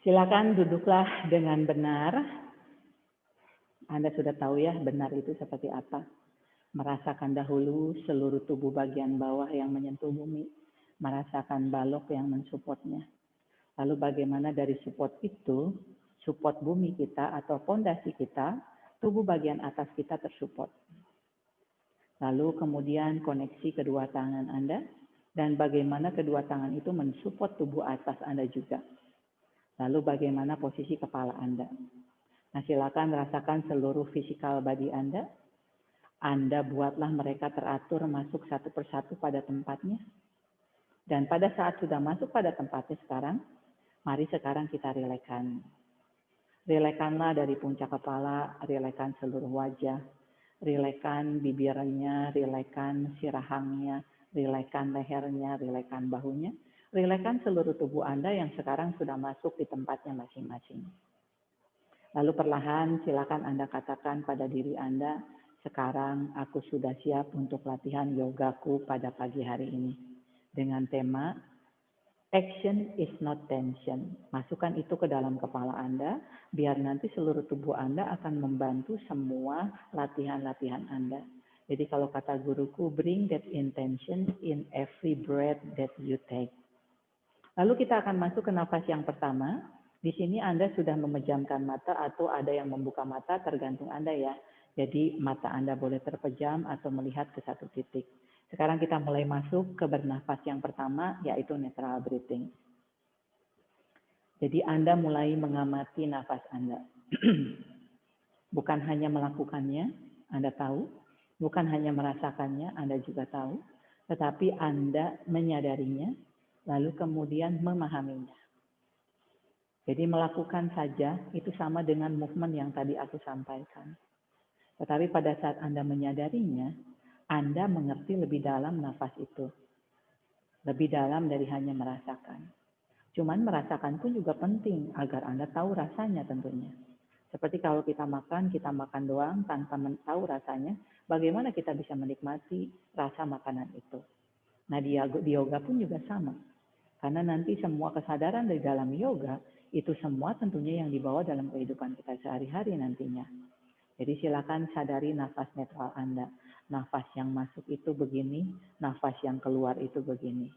Silakan duduklah dengan benar. Anda sudah tahu ya benar itu seperti apa. Merasakan dahulu seluruh tubuh bagian bawah yang menyentuh bumi. Merasakan balok yang mensupportnya. Lalu bagaimana dari support itu, support bumi kita atau pondasi kita, tubuh bagian atas kita tersupport. Lalu kemudian koneksi kedua tangan Anda dan bagaimana kedua tangan itu mensupport tubuh atas Anda juga. Lalu bagaimana posisi kepala Anda. Nah, silakan rasakan seluruh physical body Anda. Anda buatlah mereka teratur masuk satu persatu pada tempatnya. Dan pada saat sudah masuk pada tempatnya sekarang, mari sekarang kita rilekkan. Rilekkanlah dari puncak kepala, rilekkan seluruh wajah, rilekkan bibirnya, rilekkan sirahangnya, rilekkan lehernya, rilekkan bahunya, rilekkan seluruh tubuh Anda yang sekarang sudah masuk di tempatnya masing-masing. Lalu perlahan silakan Anda katakan pada diri Anda, sekarang aku sudah siap untuk latihan yogaku pada pagi hari ini. Dengan tema, Action is not tension. Masukkan itu ke dalam kepala Anda, biar nanti seluruh tubuh Anda akan membantu semua latihan-latihan Anda. Jadi kalau kata guruku, bring that intention in every breath that you take. Lalu kita akan masuk ke nafas yang pertama. Di sini Anda sudah memejamkan mata atau ada yang membuka mata, tergantung Anda ya. Jadi mata Anda boleh terpejam atau melihat ke satu titik. Sekarang kita mulai masuk ke bernafas yang pertama, yaitu natural breathing. Jadi Anda mulai mengamati nafas Anda. Bukan hanya melakukannya, Anda tahu. Bukan hanya merasakannya, Anda juga tahu. Tetapi Anda menyadarinya, lalu kemudian memahaminya. Jadi melakukan saja itu sama dengan movement yang tadi aku sampaikan. Tetapi pada saat Anda menyadarinya, Anda mengerti lebih dalam nafas itu. Lebih dalam dari hanya merasakan. Cuman merasakan pun juga penting agar Anda tahu rasanya tentunya. Seperti kalau kita makan doang tanpa tahu rasanya, bagaimana kita bisa menikmati rasa makanan itu. Nah di yoga pun juga sama. Karena nanti semua kesadaran dari dalam yoga, itu semua tentunya yang dibawa dalam kehidupan kita sehari-hari nantinya. Jadi silakan sadari nafas netral Anda. Nafas yang masuk itu begini, nafas yang keluar itu begini.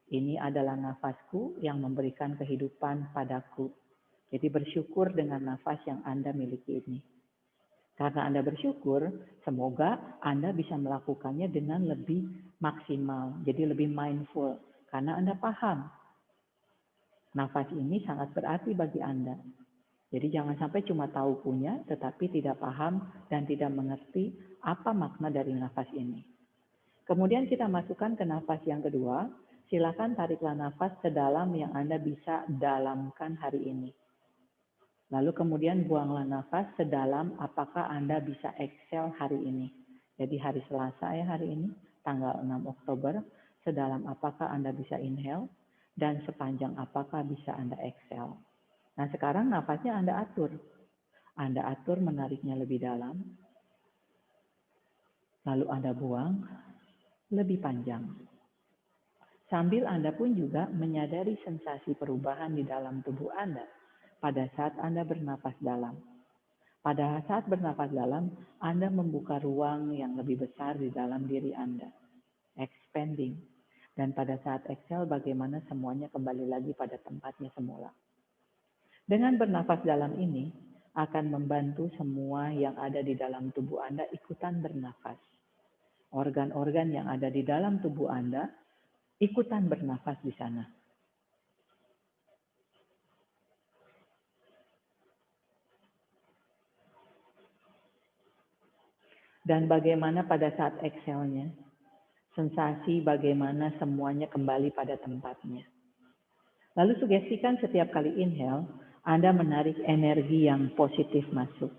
Ini adalah nafasku yang memberikan kehidupan padaku. Jadi bersyukur dengan nafas yang Anda miliki ini. Karena Anda bersyukur, semoga Anda bisa melakukannya dengan lebih maksimal. Jadi lebih mindful. Karena Anda paham. Nafas ini sangat berarti bagi Anda. Jadi jangan sampai cuma tahu punya, tetapi tidak paham dan tidak mengerti apa makna dari nafas ini. Kemudian kita masukkan ke nafas yang kedua. Silakan tariklah nafas sedalam yang Anda bisa dalamkan hari ini. Lalu kemudian buanglah nafas sedalam apakah Anda bisa exhale hari ini. Jadi hari Selasa ya hari ini, tanggal 6 Oktober, sedalam apakah Anda bisa inhale dan sepanjang apakah bisa Anda exhale. Nah sekarang nafasnya Anda atur. Anda atur menariknya lebih dalam. Lalu Anda buang lebih panjang. Sambil Anda pun juga menyadari sensasi perubahan di dalam tubuh Anda pada saat Anda bernafas dalam. Pada saat bernafas dalam, Anda membuka ruang yang lebih besar di dalam diri Anda. Expanding. Dan pada saat exhale bagaimana semuanya kembali lagi pada tempatnya semula. Dengan bernafas dalam ini akan membantu semua yang ada di dalam tubuh Anda ikutan bernafas. Organ-organ yang ada di dalam tubuh Anda ikutan bernafas di sana. Dan bagaimana pada saat exhale-nya? Sensasi bagaimana semuanya kembali pada tempatnya. Lalu sugestikan setiap kali inhale, Anda menarik energi yang positif masuk.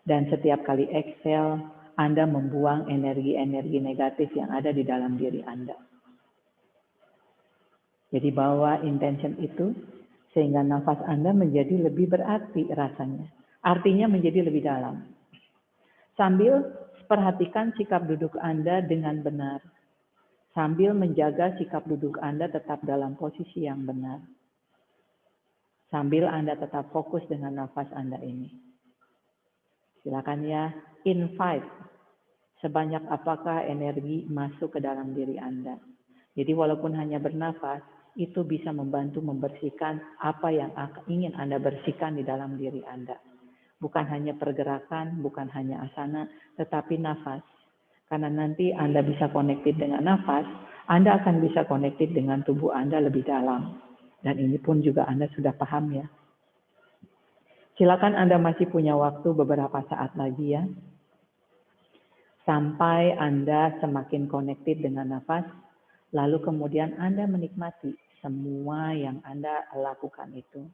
Dan setiap kali exhale, Anda membuang energi-energi negatif yang ada di dalam diri Anda. Jadi bawa intention itu, sehingga nafas Anda menjadi lebih berarti rasanya. Artinya menjadi lebih dalam. Sambil perhatikan sikap duduk Anda dengan benar. Sambil menjaga sikap duduk Anda tetap dalam posisi yang benar. Sambil Anda tetap fokus dengan nafas Anda ini. Silakan ya, invite sebanyak apakah energi masuk ke dalam diri Anda. Jadi walaupun hanya bernafas, itu bisa membantu membersihkan apa yang ingin Anda bersihkan di dalam diri Anda. Bukan hanya pergerakan, bukan hanya asana, tetapi nafas. Karena nanti Anda bisa connected dengan nafas, Anda akan bisa connected dengan tubuh Anda lebih dalam. Dan ini pun juga Anda sudah paham ya. Silakan Anda masih punya waktu beberapa saat lagi ya. Sampai Anda semakin connected dengan nafas, lalu kemudian Anda menikmati semua yang Anda lakukan itu.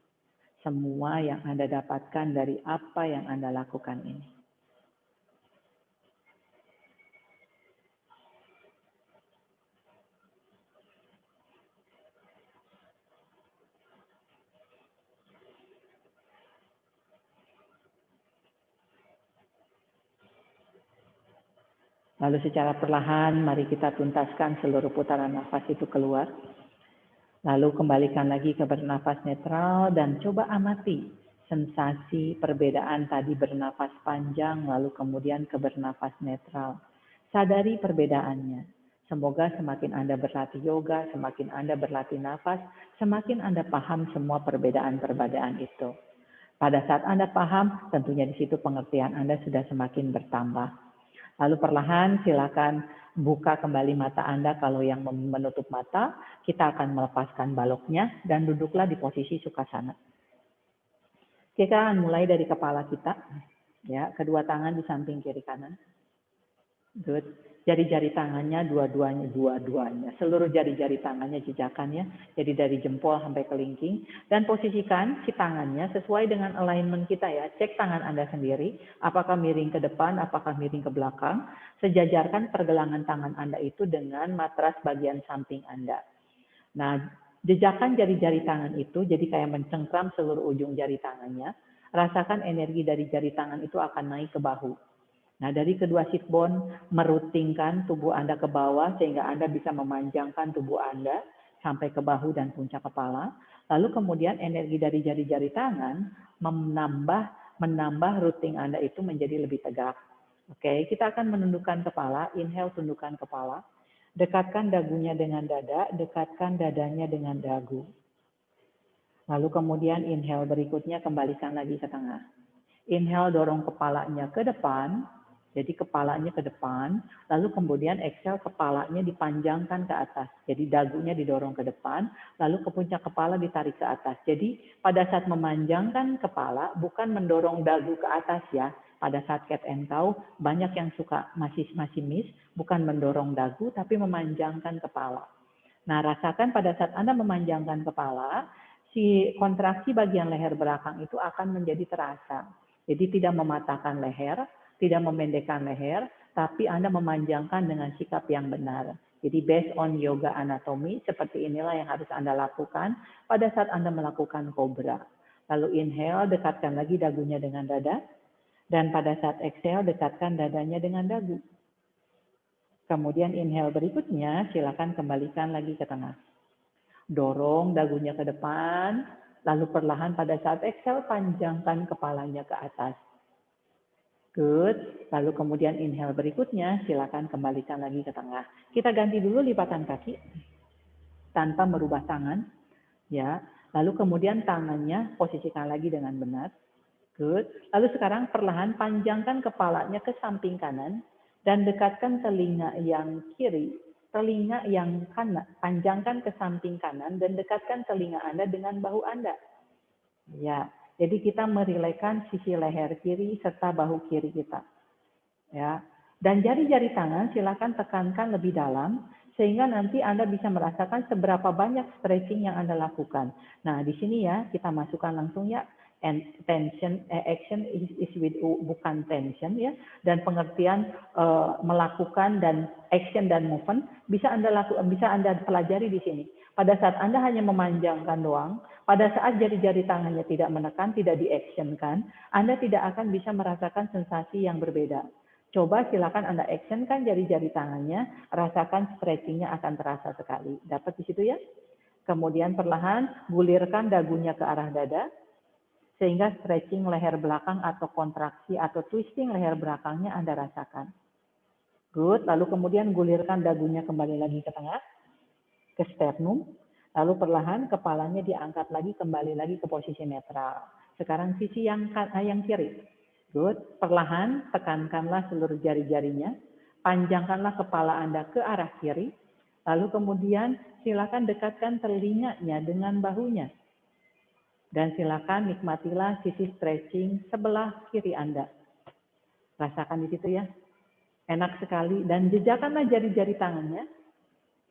Semua yang Anda dapatkan dari apa yang Anda lakukan ini. Lalu secara perlahan, mari kita tuntaskan seluruh putaran nafas itu keluar. Lalu kembalikan lagi ke bernafas netral dan coba amati sensasi perbedaan tadi bernafas panjang lalu kemudian ke bernafas netral. Sadari perbedaannya. Semoga semakin Anda berlatih yoga, semakin Anda berlatih nafas, semakin Anda paham semua perbedaan-perbedaan itu. Pada saat Anda paham, tentunya di situ pengertian Anda sudah semakin bertambah. Lalu perlahan silakan buka kembali mata Anda kalau yang menutup mata, kita akan melepaskan baloknya dan duduklah di posisi Sukhasana. Kita akan mulai dari kepala kita, ya, kedua tangan di samping kiri kanan. Good. Jari-jari tangannya dua-duanya. Seluruh jari-jari tangannya jejakan ya. Jadi dari jempol sampai kelingking. Dan posisikan si tangannya sesuai dengan alignment kita ya. Cek tangan Anda sendiri. Apakah miring ke depan, apakah miring ke belakang. Sejajarkan pergelangan tangan Anda itu dengan matras bagian samping Anda. Nah, jejakan jari-jari tangan itu jadi kayak mencengkram seluruh ujung jari tangannya. Rasakan energi dari jari tangan itu akan naik ke bahu. Nah, dari kedua sit bone, merutingkan tubuh Anda ke bawah sehingga Anda bisa memanjangkan tubuh Anda sampai ke bahu dan puncak kepala. Lalu kemudian energi dari jari-jari tangan menambah routing Anda itu menjadi lebih tegak. Oke, kita akan menundukkan kepala, inhale tundukkan kepala. Dekatkan dagunya dengan dada, dekatkan dadanya dengan dagu. Lalu kemudian inhale berikutnya kembalikan lagi ke tengah. Inhale dorong kepalanya ke depan. Jadi kepalanya ke depan, lalu kemudian exhale kepalanya dipanjangkan ke atas. Jadi dagunya didorong ke depan, lalu ke puncak kepala ditarik ke atas. Jadi pada saat memanjangkan kepala, bukan mendorong dagu ke atas ya. Pada saat cat and cow, banyak yang suka masih miss, bukan mendorong dagu, tapi memanjangkan kepala. Nah, rasakan pada saat Anda memanjangkan kepala, si kontraksi bagian leher belakang itu akan menjadi terasa. Jadi tidak mematahkan leher, tidak memendekkan leher, tapi Anda memanjangkan dengan sikap yang benar. Jadi based on yoga anatomy, seperti inilah yang harus Anda lakukan pada saat Anda melakukan cobra. Lalu inhale, dekatkan lagi dagunya dengan dada. Dan pada saat exhale, dekatkan dadanya dengan dagu. Kemudian inhale berikutnya, silakan kembalikan lagi ke tengah. Dorong dagunya ke depan, lalu perlahan pada saat exhale, panjangkan kepalanya ke atas. Good. Lalu kemudian inhale berikutnya, silakan kembalikan lagi ke tengah. Kita ganti dulu lipatan kaki tanpa merubah tangan, ya. Lalu kemudian tangannya posisikan lagi dengan benar. Good. Lalu sekarang perlahan panjangkan kepalanya ke samping kanan dan dekatkan telinga yang kiri, telinga yang kanan, panjangkan ke samping kanan dan dekatkan telinga Anda dengan bahu Anda. Ya. Jadi kita merilekkan sisi leher kiri serta bahu kiri kita. Ya. Dan jari-jari tangan silakan tekankan lebih dalam sehingga nanti Anda bisa merasakan seberapa banyak stretching yang Anda lakukan. Nah, di sini ya kita masukkan langsung ya tension action is with bukan tension ya, dan pengertian melakukan dan action dan movement bisa Anda pelajari di sini. Pada saat Anda hanya memanjangkan doang, pada saat jari-jari tangannya tidak menekan, tidak di-actionkan, Anda tidak akan bisa merasakan sensasi yang berbeda. Coba silakan Anda actionkan jari-jari tangannya, rasakan stretchingnya akan terasa sekali. Dapat di situ ya? Kemudian perlahan gulirkan dagunya ke arah dada, sehingga stretching leher belakang atau kontraksi atau twisting leher belakangnya Anda rasakan. Good. Lalu kemudian gulirkan dagunya kembali lagi ke tengah, ke sternum. Lalu perlahan kepalanya diangkat lagi kembali lagi ke posisi netral. Sekarang sisi yang kiri. Good. Perlahan tekankanlah seluruh jari-jarinya. Panjangkanlah kepala Anda ke arah kiri. Lalu kemudian silakan dekatkan telinganya dengan bahunya. Dan silakan nikmatilah sisi stretching sebelah kiri Anda. Rasakan di situ ya. Enak sekali. Dan jejakanlah jari-jari tangannya.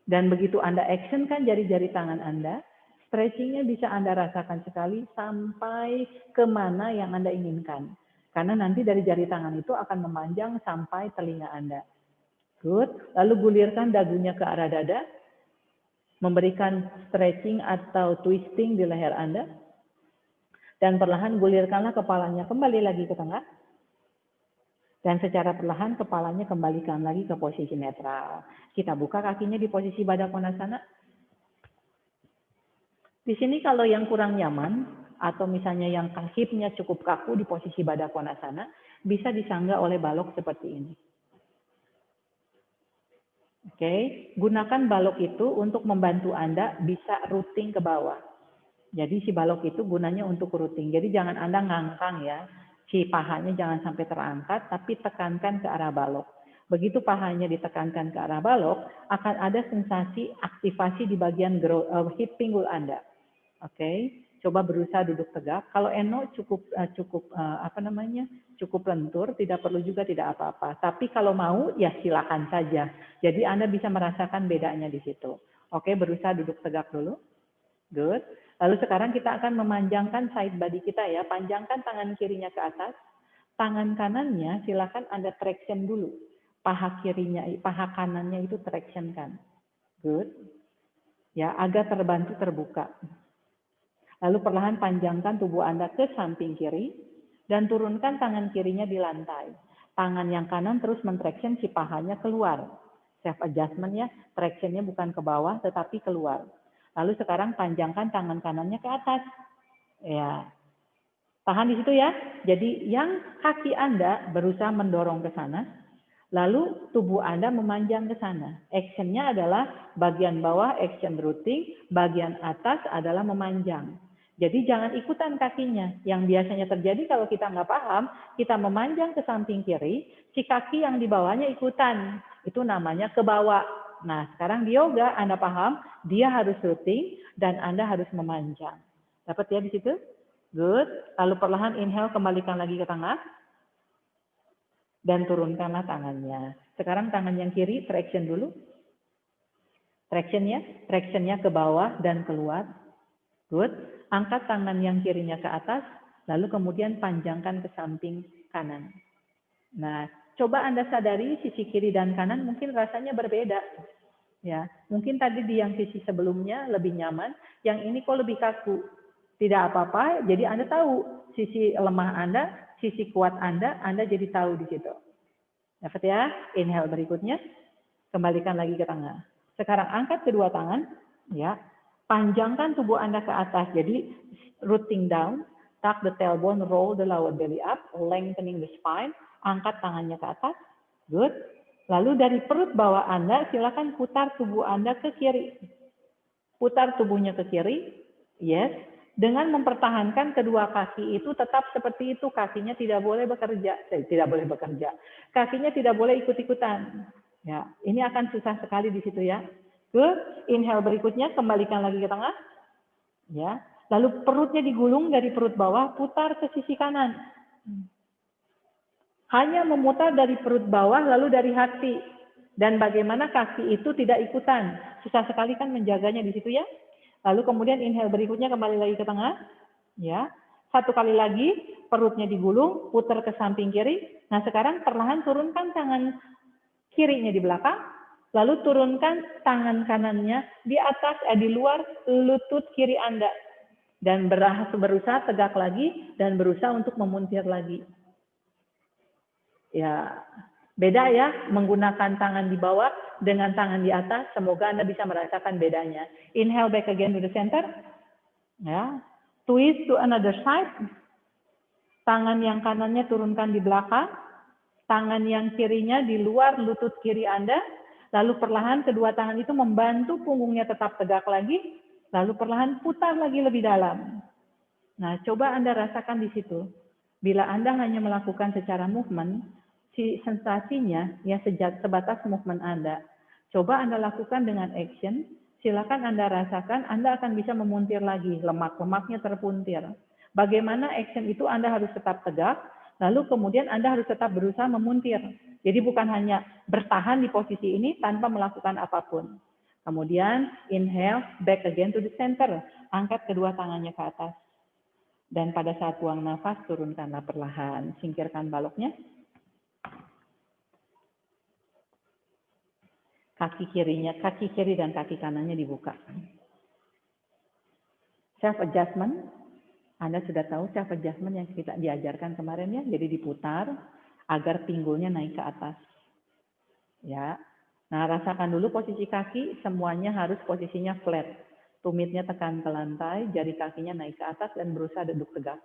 Dan begitu Anda actionkan jari-jari tangan Anda, stretchingnya bisa Anda rasakan sekali sampai kemana yang Anda inginkan. Karena nanti dari jari tangan itu akan memanjang sampai telinga Anda. Good. Lalu gulirkan dagunya ke arah dada. Memberikan stretching atau twisting di leher Anda. Dan perlahan gulirkanlah kepalanya kembali lagi ke tengah. Dan secara perlahan kepalanya kembalikan lagi ke posisi netral. Kita buka kakinya di posisi Baddha Konasana. Di sini kalau yang kurang nyaman, atau misalnya yang hipnya cukup kaku di posisi Baddha Konasana, bisa disanggah oleh balok seperti ini. Oke, gunakan balok itu untuk membantu Anda bisa rooting ke bawah. Jadi si balok itu gunanya untuk rooting. Jadi jangan Anda ngangkang ya. Si pahanya jangan sampai terangkat, tapi tekankan ke arah balok. Begitu pahanya ditekankan ke arah balok, akan ada sensasi aktivasi di bagian hip pinggul Anda. Oke, coba berusaha duduk tegak. Kalau Eno cukup cukup lentur, tidak perlu juga tidak apa-apa. Tapi kalau mau ya silakan saja. Jadi Anda bisa merasakan bedanya di situ. Oke, berusaha duduk tegak dulu. Good. Lalu sekarang kita akan memanjangkan side body kita ya. Panjangkan tangan kirinya ke atas. Tangan kanannya silakan Anda traction dulu. Paha kanannya itu traction kan. Good. Ya, agak terbantu terbuka. Lalu perlahan panjangkan tubuh Anda ke samping kiri dan turunkan tangan kirinya di lantai. Tangan yang kanan terus mentraction si pahanya keluar. Self adjustment ya, tractionnya bukan ke bawah tetapi keluar. Lalu sekarang panjangkan tangan kanannya ke atas. Ya. Tahan di situ ya. Jadi yang kaki Anda berusaha mendorong ke sana. Lalu tubuh Anda memanjang ke sana. Actionnya adalah bagian bawah action rooting, bagian atas adalah memanjang. Jadi jangan ikutan kakinya. Yang biasanya terjadi kalau kita nggak paham, kita memanjang ke samping kiri, si kaki yang di bawahnya ikutan. Itu namanya ke bawah. Nah, sekarang di yoga Anda paham, dia harus rooting dan Anda harus memanjang. Dapat ya di situ? Good. Lalu perlahan inhale, kembalikan lagi ke tengah. Dan turunkanlah tangannya. Sekarang tangan yang kiri, traction dulu. Tractionnya ke bawah dan keluar. Good. Angkat tangan yang kirinya ke atas, lalu kemudian panjangkan ke samping kanan. Nah, coba Anda sadari sisi kiri dan kanan mungkin rasanya berbeda. Ya, mungkin tadi di yang sisi sebelumnya lebih nyaman, yang ini kok lebih kaku. Tidak apa-apa, jadi Anda tahu sisi lemah Anda, sisi kuat Anda jadi tahu di situ. Dapat ya? Inhale berikutnya, kembalikan lagi ke tengah. Sekarang angkat kedua tangan, ya. Panjangkan tubuh Anda ke atas, jadi rooting down, tuck the tailbone, roll the lower belly up, lengthening the spine, angkat tangannya ke atas, good. Lalu dari perut bawah Anda, silakan putar tubuh Anda ke kiri. Putar tubuhnya ke kiri, yes. Dengan mempertahankan kedua kaki itu tetap seperti itu, kakinya tidak boleh bekerja, kakinya tidak boleh ikut-ikutan. Ya, ini akan susah sekali di situ ya. Good. Inhale berikutnya, kembalikan lagi ke tengah. Ya. Lalu perutnya digulung dari perut bawah, putar ke sisi kanan. Hanya memutar dari perut bawah, lalu dari hati. Dan bagaimana kaki itu tidak ikutan. Susah sekali kan menjaganya di situ ya. Lalu kemudian inhale berikutnya, kembali lagi ke tengah. Ya. Satu kali lagi, perutnya digulung, putar ke samping kiri. Nah sekarang perlahan turunkan tangan kirinya di belakang. Lalu turunkan tangan kanannya di atas, di luar lutut kiri Anda. Dan berusaha tegak lagi dan berusaha untuk memuntir lagi. Ya, Beda ya, menggunakan tangan di bawah dengan tangan di atas. Semoga Anda bisa merasakan bedanya. Inhale back again to the center. Ya. Twist to another side. Tangan yang kanannya turunkan di belakang. Tangan yang kirinya di luar lutut kiri Anda. Lalu perlahan kedua tangan itu membantu punggungnya tetap tegak lagi. Lalu perlahan putar lagi lebih dalam. Nah, coba Anda rasakan di situ. Bila Anda hanya melakukan secara movement, si sensasinya ya sebatas movement Anda. Coba Anda lakukan dengan action, silakan Anda rasakan, Anda akan bisa memuntir lagi, lemak-lemaknya terpuntir. Bagaimana action itu Anda harus tetap tegak, lalu kemudian Anda harus tetap berusaha memuntir. Jadi bukan hanya bertahan di posisi ini tanpa melakukan apapun. Kemudian inhale, back again to the center. Angkat kedua tangannya ke atas. Dan pada saat buang nafas, turunkanlah perlahan. Singkirkan baloknya. Kaki kiri dan kaki kanannya dibuka. Self adjustment. Anda sudah tahu self adjustment yang kita diajarkan kemarin ya. Jadi diputar agar pinggulnya naik ke atas. Ya. Nah, rasakan dulu posisi kaki, semuanya harus posisinya flat. Tumitnya tekan ke lantai, jari kakinya naik ke atas dan berusaha duduk tegak.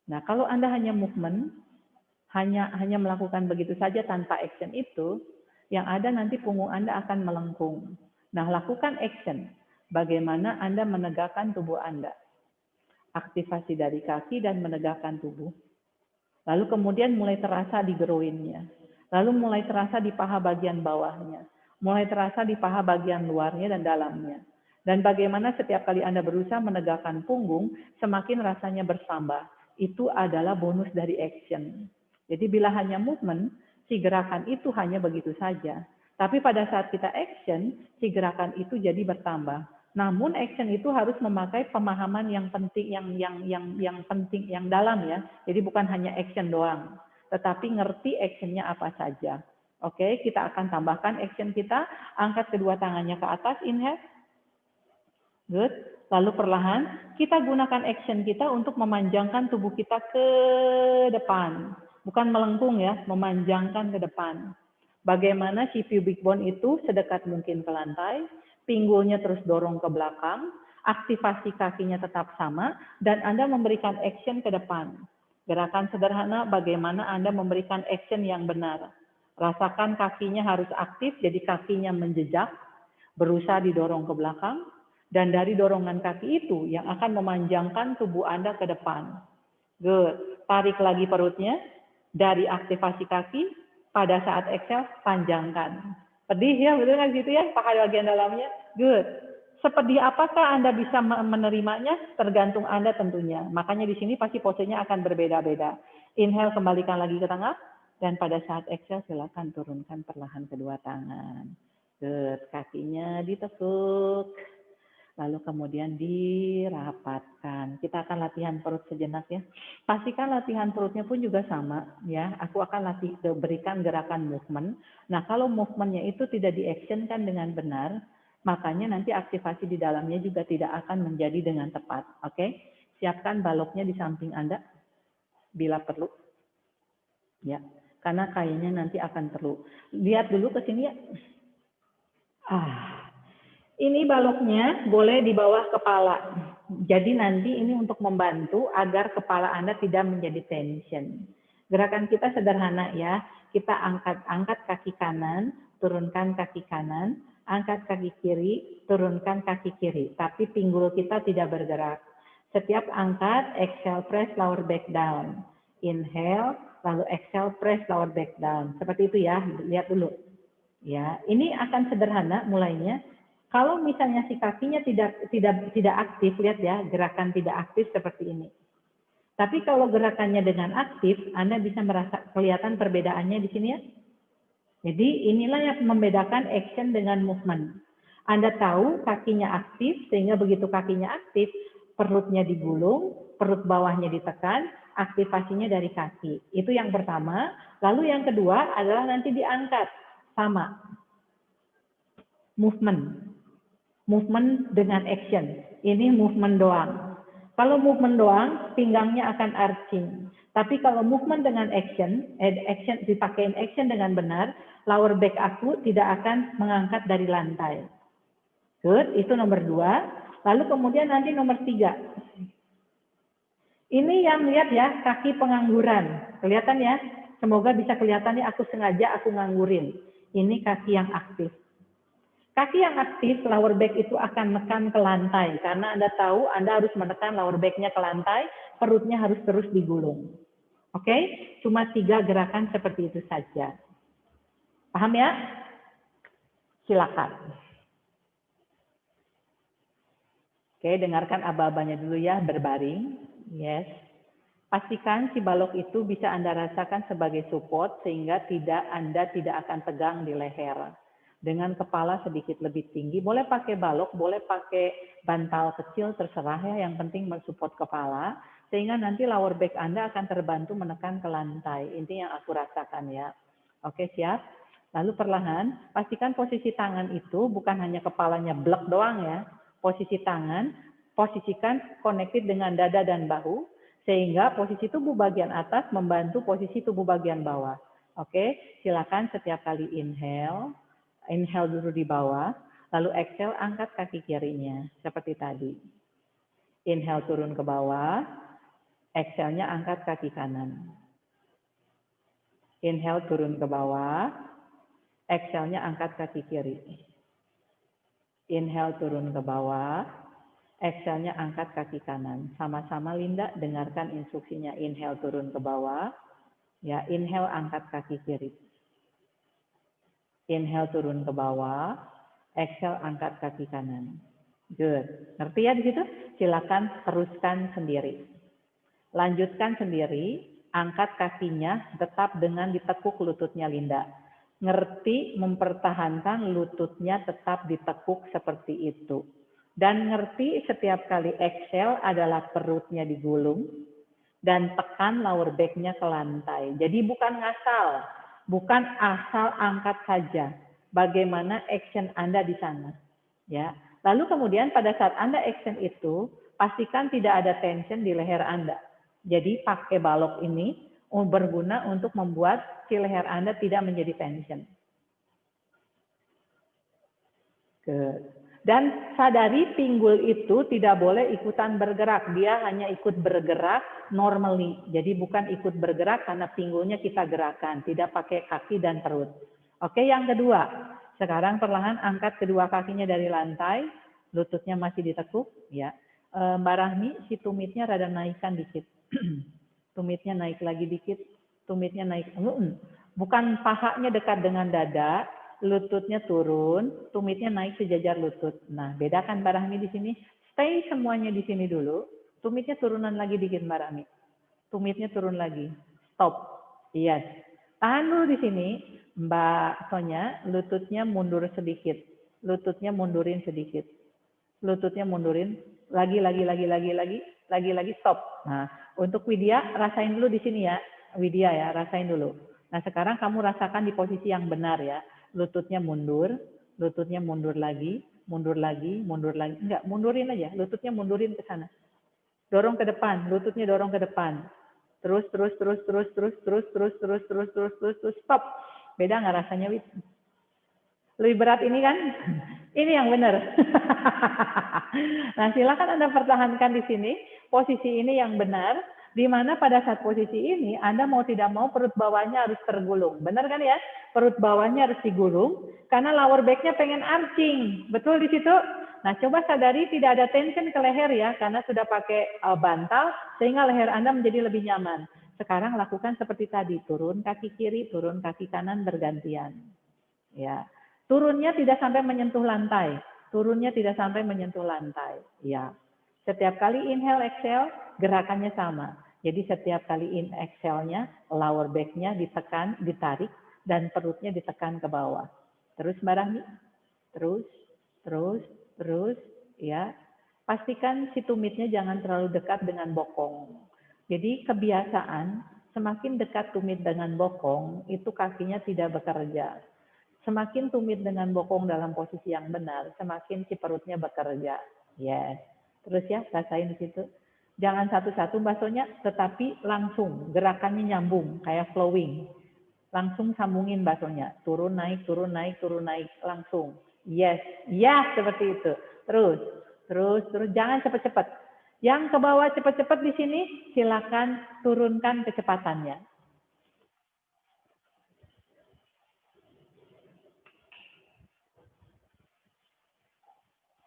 Nah, kalau Anda hanya movement, hanya melakukan begitu saja tanpa action itu, yang ada nanti punggung Anda akan melengkung. Nah, lakukan action. Bagaimana Anda menegakkan tubuh Anda. Aktivasi dari kaki dan menegakkan tubuh. Lalu kemudian mulai terasa di groinnya. Lalu mulai terasa di paha bagian bawahnya. Mulai terasa di paha bagian luarnya dan dalamnya. Dan bagaimana setiap kali Anda berusaha menegakkan punggung, semakin rasanya bersambah. Itu adalah bonus dari action. Jadi bila hanya movement, si gerakan itu hanya begitu saja. Tapi pada saat kita action, si gerakan itu jadi bertambah. Namun action itu harus memakai pemahaman yang penting, yang penting, yang dalam ya. Jadi bukan hanya action doang, tetapi ngerti actionnya apa saja. Oke, kita akan tambahkan action kita. Angkat kedua tangannya ke atas, inhale. Good. Lalu perlahan kita gunakan action kita untuk memanjangkan tubuh kita ke depan. Bukan melengkung ya, memanjangkan ke depan. Bagaimana si pubic bone itu sedekat mungkin ke lantai, pinggulnya terus dorong ke belakang, aktivasi kakinya tetap sama, dan Anda memberikan action ke depan. Gerakan sederhana bagaimana Anda memberikan action yang benar. Rasakan kakinya harus aktif, jadi kakinya menjejak, berusaha didorong ke belakang, dan dari dorongan kaki itu yang akan memanjangkan tubuh Anda ke depan. Good. Tarik lagi perutnya, dari aktivasi kaki, pada saat exhale, panjangkan. Pedih ya, betul nggak gitu ya, paha bagian dalamnya? Good. Sepedih apakah Anda bisa menerimanya? Tergantung Anda tentunya. Makanya di sini pasti posenya akan berbeda-beda. Inhale, kembalikan lagi ke tengah. Dan pada saat exhale, silakan turunkan perlahan kedua tangan. Good. Kakinya ditekuk. Lalu kemudian dirapatkan. Kita akan latihan perut sejenak ya. Pastikan latihan perutnya pun juga sama ya. Aku akan berikan gerakan movement. Nah, kalau movementnya itu tidak di-actionkan dengan benar, makanya nanti aktivasi di dalamnya juga tidak akan menjadi dengan tepat. Oke? Siapkan baloknya di samping Anda bila perlu. Ya, karena kayaknya nanti akan perlu. Lihat dulu ke sini ya. Ini baloknya boleh di bawah kepala. Jadi nanti ini untuk membantu agar kepala Anda tidak menjadi tension. Gerakan kita sederhana ya. Kita angkat kaki kanan, turunkan kaki kanan, angkat kaki kiri, turunkan kaki kiri. Tapi pinggul kita tidak bergerak. Setiap angkat, exhale, press lower back down. Inhale, lalu exhale, press lower back down. Seperti itu ya. Lihat dulu. Ya, ini akan sederhana mulainya. Kalau misalnya si kakinya tidak aktif, lihat ya, gerakan tidak aktif seperti ini. Tapi kalau gerakannya dengan aktif, Anda bisa merasa kelihatan perbedaannya di sini ya. Jadi inilah yang membedakan action dengan movement. Anda tahu kakinya aktif, sehingga begitu kakinya aktif, perutnya digulung, perut bawahnya ditekan, aktivasinya dari kaki. Itu yang pertama. Lalu yang kedua adalah nanti diangkat. Sama. Movement dengan action. Ini movement doang. Kalau movement doang, pinggangnya akan arching. Tapi kalau movement dengan action dipakein action dengan benar, lower back aku tidak akan mengangkat dari lantai. Good, itu nomor 2. Lalu kemudian nanti nomor 3. Ini yang lihat ya, kaki pengangguran. Kelihatan ya? Semoga bisa kelihatan ya, aku sengaja aku nganggurin. Ini kaki yang aktif. Kaki yang aktif, lower back itu akan menekan ke lantai. Karena Anda tahu Anda harus menekan lower back-nya ke lantai, perutnya harus terus digulung. Oke? Cuma 3 gerakan seperti itu saja. Paham ya? Silakan. Oke, dengarkan aba-abanya dulu ya, berbaring. Yes. Pastikan si balok itu bisa Anda rasakan sebagai support sehingga Anda tidak akan tegang di leher. Dengan kepala sedikit lebih tinggi, boleh pakai balok, boleh pakai bantal kecil, terserah ya, yang penting mensupport kepala, sehingga nanti lower back Anda akan terbantu menekan ke lantai. Ini yang aku rasakan ya. Oke, siap? Lalu perlahan, pastikan posisi tangan itu bukan hanya kepalanya blek doang ya. Posisi tangan, posisikan connected dengan dada dan bahu, sehingga posisi tubuh bagian atas membantu posisi tubuh bagian bawah. Oke, silakan setiap kali inhale dulu di bawah, lalu exhale angkat kaki kirinya, seperti tadi. Inhale turun ke bawah, exhale-nya angkat kaki kanan. Inhale turun ke bawah, exhale-nya angkat kaki kiri. Inhale turun ke bawah, exhale-nya angkat kaki kanan. Sama-sama Linda, dengarkan instruksinya. Inhale turun ke bawah, ya inhale angkat kaki kiri. Inhale turun ke bawah, exhale angkat kaki kanan. Good. Ngerti ya di situ? Silakan teruskan sendiri. Lanjutkan sendiri, angkat kakinya tetap dengan ditekuk lututnya Linda. Ngerti mempertahankan lututnya tetap ditekuk seperti itu. Dan ngerti setiap kali exhale adalah perutnya digulung dan tekan lower back-nya ke lantai. Jadi bukan ngasal. Bukan asal angkat saja. Bagaimana action Anda di sana. Ya. Lalu kemudian pada saat Anda action itu, pastikan tidak ada tension di leher Anda. Jadi pakai balok ini berguna untuk membuat si leher Anda tidak menjadi tension. Good. Dan sadari pinggul itu tidak boleh ikutan bergerak. Dia hanya ikut bergerak normally. Jadi bukan ikut bergerak karena pinggulnya kita gerakan. Tidak pakai kaki dan perut. Oke, yang kedua. Sekarang perlahan angkat kedua kakinya dari lantai. Lututnya masih ditekuk. Ya. Mbak Rahmi, si tumitnya rada naikkan dikit. Tumitnya naik lagi dikit. Tumitnya naik. Bukan pahanya dekat dengan dada. Lututnya turun, tumitnya naik sejajar lutut. Nah, bedakan Mbak Rahmi di sini. Stay semuanya di sini dulu. Tumitnya turunan lagi dikit Mbak Rahmi. Tumitnya turun lagi. Stop. Yes. Tahan dulu di sini. Mbak Sonya, lututnya mundur sedikit. Lututnya mundurin sedikit. Lututnya mundurin. Lagi, stop. Nah, untuk Widya, rasain dulu di sini ya. Widya ya, rasain dulu. Nah, sekarang kamu rasakan di posisi yang benar ya. Lututnya mundur lagi, mundur lagi. Enggak, mundurin aja, lututnya mundurin ke sana. Dorong ke depan, lututnya dorong ke depan. Terus, stop. Beda nggak rasanya, Wid? Lebih berat ini kan? Ini yang benar. Nah, silakan Anda pertahankan di sini. Posisi ini yang benar. Di mana pada saat posisi ini, Anda mau tidak mau perut bawahnya harus tergulung. Benar kan ya? Perut bawahnya harus digulung. Karena lower back-nya pengen arching. Betul di situ? Nah, coba sadari tidak ada tension ke leher ya. Karena sudah pakai bantal, sehingga leher Anda menjadi lebih nyaman. Sekarang lakukan seperti tadi. Turun kaki kiri, turun kaki kanan bergantian. Ya. Turunnya tidak sampai menyentuh lantai. Turunnya tidak sampai menyentuh lantai. Ya. Setiap kali inhale, exhale, gerakannya sama. Jadi setiap kali exhale-nya, lower back-nya ditekan, ditarik, dan perutnya ditekan ke bawah. Terus Mbak Rahmi. Terus. Ya. Pastikan si tumitnya jangan terlalu dekat dengan bokong. Jadi kebiasaan, semakin dekat tumit dengan bokong, itu kakinya tidak bekerja. Semakin tumit dengan bokong dalam posisi yang benar, semakin si perutnya bekerja. Yes. Terus ya, rasain di situ. Jangan satu-satu Mbak Sonya, tetapi langsung gerakannya nyambung kayak flowing. Langsung sambungin Mbak Sonya. Turun naik, turun naik, turun naik langsung. Yes, yes seperti itu. Terus, terus, terus. Jangan cepat-cepat. Yang ke bawah cepat-cepat di sini, silakan turunkan kecepatannya.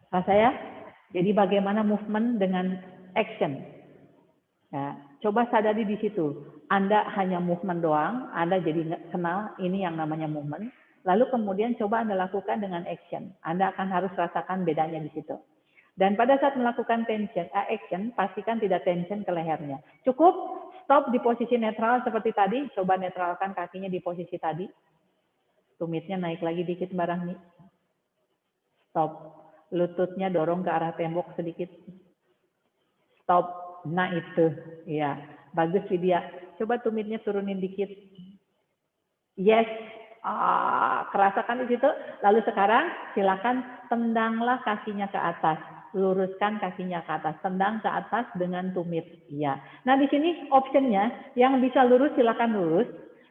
Rasa ya? Jadi bagaimana movement dengan action? Ya, coba sadari di situ. Anda hanya movement doang, Anda jadi kenal ini yang namanya movement. Lalu kemudian coba Anda lakukan dengan action. Anda akan harus rasakan bedanya di situ. Dan pada saat melakukan action, pastikan tidak tension ke lehernya. Cukup stop di posisi netral seperti tadi. Coba netralkan kakinya di posisi tadi. Tumitnya naik lagi dikit barang nih. Stop. Lututnya dorong ke arah tembok sedikit. Stop. Nah itu, ya bagus Widya. Coba tumitnya turunin dikit. Yes, kerasakan di situ. Lalu sekarang silakan tendanglah kakinya ke atas, luruskan kakinya ke atas, tendang ke atas dengan tumit. Ya. Nah di sini optionnya yang bisa lurus silakan lurus.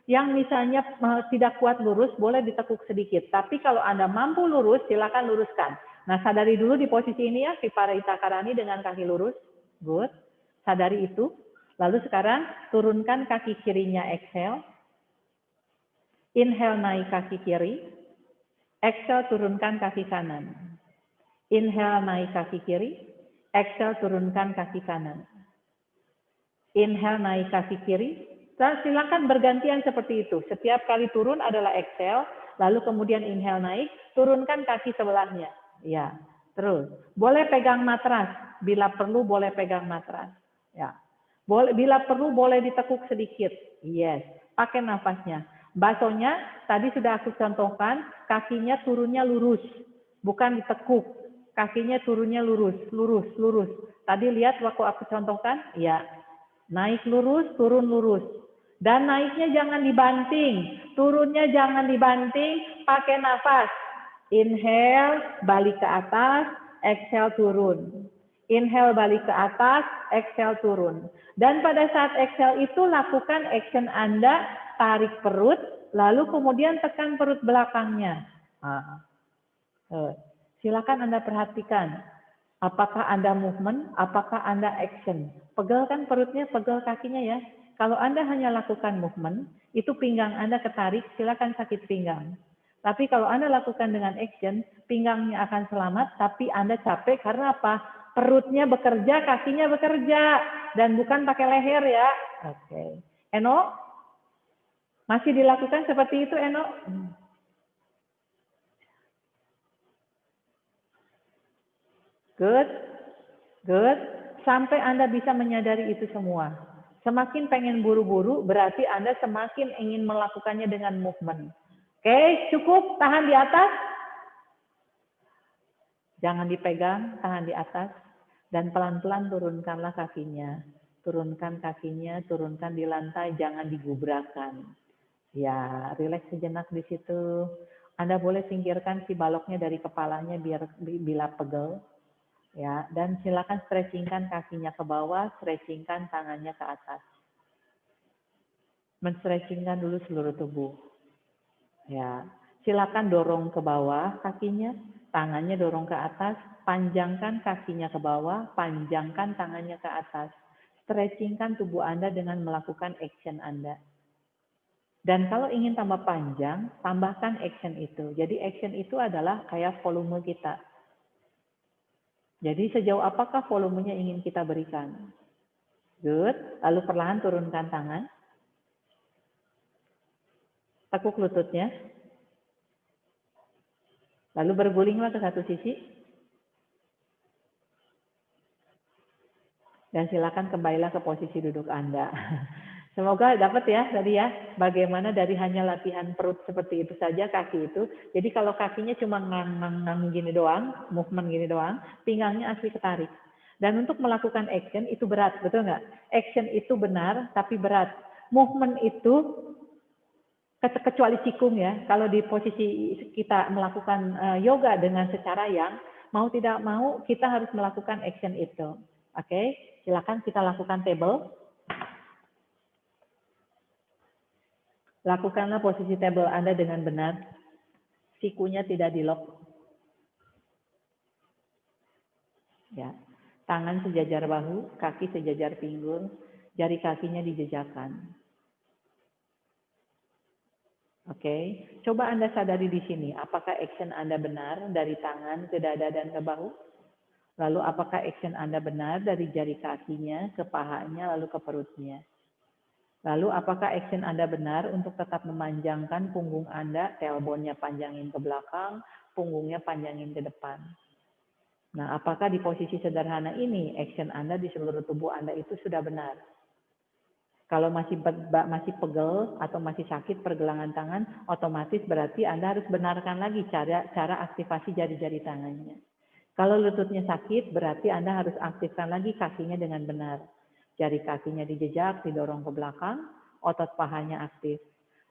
Yang misalnya tidak kuat lurus boleh ditekuk sedikit. Tapi kalau Anda mampu lurus silakan luruskan. Nah sadari dulu di posisi ini ya, Viparita Karani dengan kaki lurus. Good. Sadari itu. Lalu sekarang turunkan kaki kirinya, exhale. Inhale naik kaki kiri. Exhale turunkan kaki kanan. Inhale naik kaki kiri. Exhale turunkan kaki kanan. Inhale naik kaki kiri. Dan silakan bergantian seperti itu. Setiap kali turun adalah exhale. Lalu kemudian inhale naik. Turunkan kaki sebelahnya. Ya, terus. Boleh pegang matras. Bila perlu boleh pegang matras. Ya. Bila perlu boleh ditekuk sedikit. Yes. Pakai nafasnya. Basonya tadi sudah aku contohkan. Kakinya turunnya lurus. Bukan ditekuk. Kakinya turunnya lurus. Lurus. Lurus. Tadi lihat waktu aku contohkan. Ya. Naik lurus. Turun lurus. Dan naiknya jangan dibanting. Turunnya jangan dibanting. Pakai nafas. Inhale. Balik ke atas. Exhale turun. Inhale balik ke atas, exhale turun. Dan pada saat exhale itu lakukan action Anda, tarik perut, lalu kemudian tekan perut belakangnya. Silakan Anda perhatikan, apakah Anda movement, apakah Anda action. Pegalkan perutnya, pegal kakinya ya. Kalau Anda hanya lakukan movement, itu pinggang Anda ketarik, silakan sakit pinggang. Tapi kalau Anda lakukan dengan action, pinggangnya akan selamat, tapi Anda capek karena apa? Perutnya bekerja, kakinya bekerja. Dan bukan pakai leher ya. Oke. Eno? Masih dilakukan seperti itu, Eno? Good. Good. Sampai Anda bisa menyadari itu semua. Semakin pengen buru-buru, berarti Anda semakin ingin melakukannya dengan movement. Oke, cukup. Tahan di atas. Jangan dipegang, tahan di atas. Dan pelan-pelan turunkanlah kakinya. Turunkan kakinya, turunkan di lantai, jangan digubrakan. Ya, rileks sejenak di situ. Anda boleh singkirkan si baloknya dari kepalanya biar bila pegel. Ya, dan silakan stretchingkan kakinya ke bawah, stretchingkan tangannya ke atas. Men-stretchingkan dulu seluruh tubuh. Ya, silakan dorong ke bawah kakinya, tangannya dorong ke atas, panjangkan kakinya ke bawah, panjangkan tangannya ke atas. Stretchingkan tubuh Anda dengan melakukan action Anda. Dan kalau ingin tambah panjang, tambahkan action itu. Jadi action itu adalah kayak volume kita. Jadi sejauh apakah volumenya ingin kita berikan? Good. Lalu perlahan turunkan tangan. Tekuk lututnya. Lalu bergulinglah ke satu sisi. Dan silakan kembalilah ke posisi duduk Anda. Semoga dapat ya tadi ya, bagaimana dari hanya latihan perut seperti itu saja, kaki itu. Jadi kalau kakinya cuma ngang gini doang, movement gini doang, pinggangnya asli ketarik. Dan untuk melakukan action itu berat, betul nggak? Action itu benar, tapi berat. Movement itu, kecuali Qigong ya, kalau di posisi kita melakukan yoga dengan secara yang, mau tidak mau kita harus melakukan action itu. Oke, silakan kita lakukan table. Lakukanlah posisi table Anda dengan benar. Sikunya tidak di-lock. Ya. Tangan sejajar bahu, kaki sejajar pinggul, jari kakinya dijejakkan. Oke, coba Anda sadari di sini, apakah action Anda benar dari tangan ke dada dan ke bahu? Lalu apakah action Anda benar dari jari kakinya ke pahanya lalu ke perutnya? Lalu apakah action Anda benar untuk tetap memanjangkan punggung Anda, tailbone-nya panjangin ke belakang, punggungnya panjangin ke depan? Nah, apakah di posisi sederhana ini action Anda di seluruh tubuh Anda itu sudah benar? Kalau masih pegel atau masih sakit pergelangan tangan, otomatis berarti Anda harus benarkan lagi cara aktivasi jari-jari tangannya. Kalau lututnya sakit, berarti Anda harus aktifkan lagi kakinya dengan benar. Jari kakinya dijejak, didorong ke belakang, otot pahanya aktif.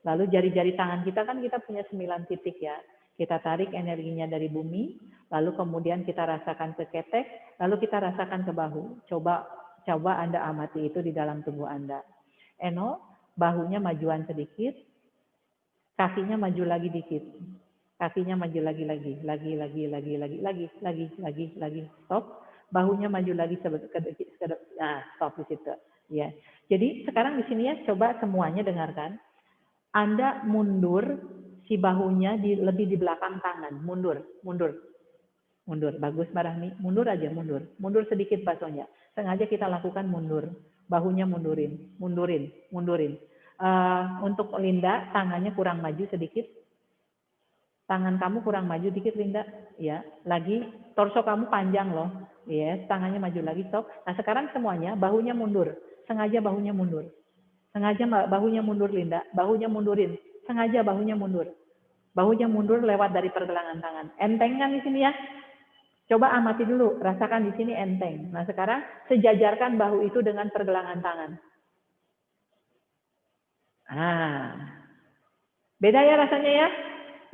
Lalu jari-jari tangan kita kan kita punya 9 titik ya. Kita tarik energinya dari bumi, lalu kemudian kita rasakan ke ketek, lalu kita rasakan ke bahu. Coba Anda amati itu di dalam tubuh Anda. Eno, bahunya majuan sedikit, kakinya maju lagi dikit. Kakinya maju lagi, stop. Bahunya maju lagi nah, stop di situ. Ya. Jadi sekarang di sini ya, coba semuanya dengarkan. Anda mundur, si bahunya lebih di belakang tangan, mundur. Bagus Mbak Rahmi, mundur aja, mundur sedikit basonya. Sengaja kita lakukan mundur, bahunya mundurin. Untuk Linda, tangannya kurang maju sedikit. Tangan kamu kurang maju dikit, Linda. Ya, lagi torso kamu panjang loh. Yes, tangannya maju lagi, stop. Nah, sekarang semuanya bahunya mundur. Sengaja bahunya mundur. Sengaja bahunya mundur, Linda. Bahunya mundurin. Sengaja bahunya mundur. Bahunya mundur lewat dari pergelangan tangan. Enteng kan di sini ya? Coba amati dulu, rasakan di sini enteng. Nah, sekarang sejajarkan bahu itu dengan pergelangan tangan. Beda ya rasanya ya?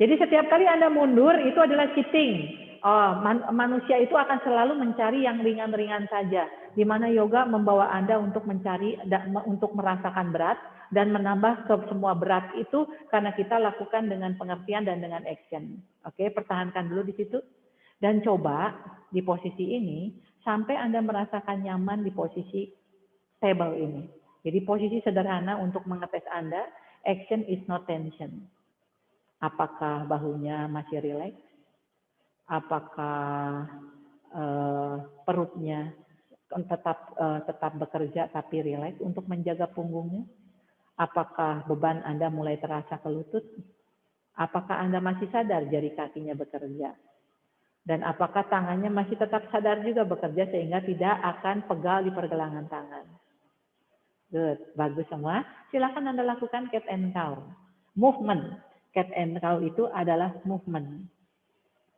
Jadi setiap kali Anda mundur itu adalah cheating. Manusia itu akan selalu mencari yang ringan-ringan saja. Di mana yoga membawa Anda untuk mencari, untuk merasakan berat dan menambah ke semua berat itu karena kita lakukan dengan pengertian dan dengan action. Oke, pertahankan dulu di situ. Dan coba di posisi ini sampai Anda merasakan nyaman di posisi table ini. Jadi posisi sederhana untuk mengetes Anda, action is not tension. Apakah bahunya masih rileks? Apakah perutnya tetap bekerja tapi rileks untuk menjaga punggungnya? Apakah beban Anda mulai terasa ke lutut? Apakah Anda masih sadar jari kakinya bekerja? Dan apakah tangannya masih tetap sadar juga bekerja sehingga tidak akan pegal di pergelangan tangan? Good, bagus semua. Silakan Anda lakukan cat and cow. Movement. Cat and cow itu adalah movement.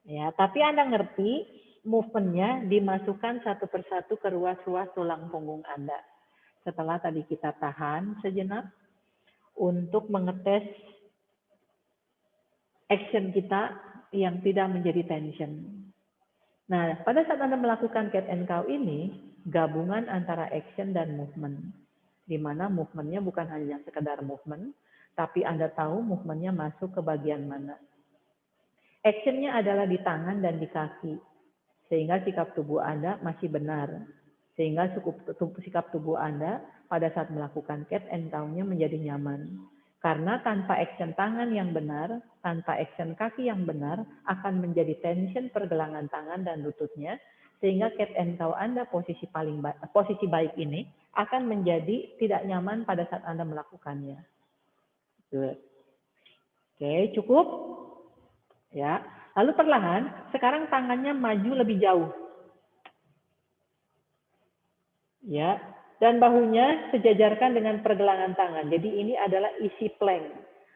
Ya, tapi Anda ngerti movement-nya dimasukkan satu persatu ke ruas-ruas tulang punggung Anda. Setelah tadi kita tahan sejenak untuk mengetes action kita yang tidak menjadi tension. Nah, pada saat Anda melakukan cat and cow ini, gabungan antara action dan movement. Di mana movement-nya bukan hanya sekedar movement, tapi Anda tahu movement-nya masuk ke bagian mana. Action-nya adalah di tangan dan di kaki. Sehingga sikap tubuh Anda masih benar. Sehingga sikap tubuh Anda pada saat melakukan cat and cow-nya menjadi nyaman. Karena tanpa action tangan yang benar, tanpa action kaki yang benar, akan menjadi tension pergelangan tangan dan lututnya. Sehingga cat and cow Anda posisi baik ini akan menjadi tidak nyaman pada saat Anda melakukannya. Good. Oke, cukup? Ya. Lalu perlahan, sekarang tangannya maju lebih jauh. Ya. Dan bahunya sejajarkan dengan pergelangan tangan. Jadi ini adalah isi plank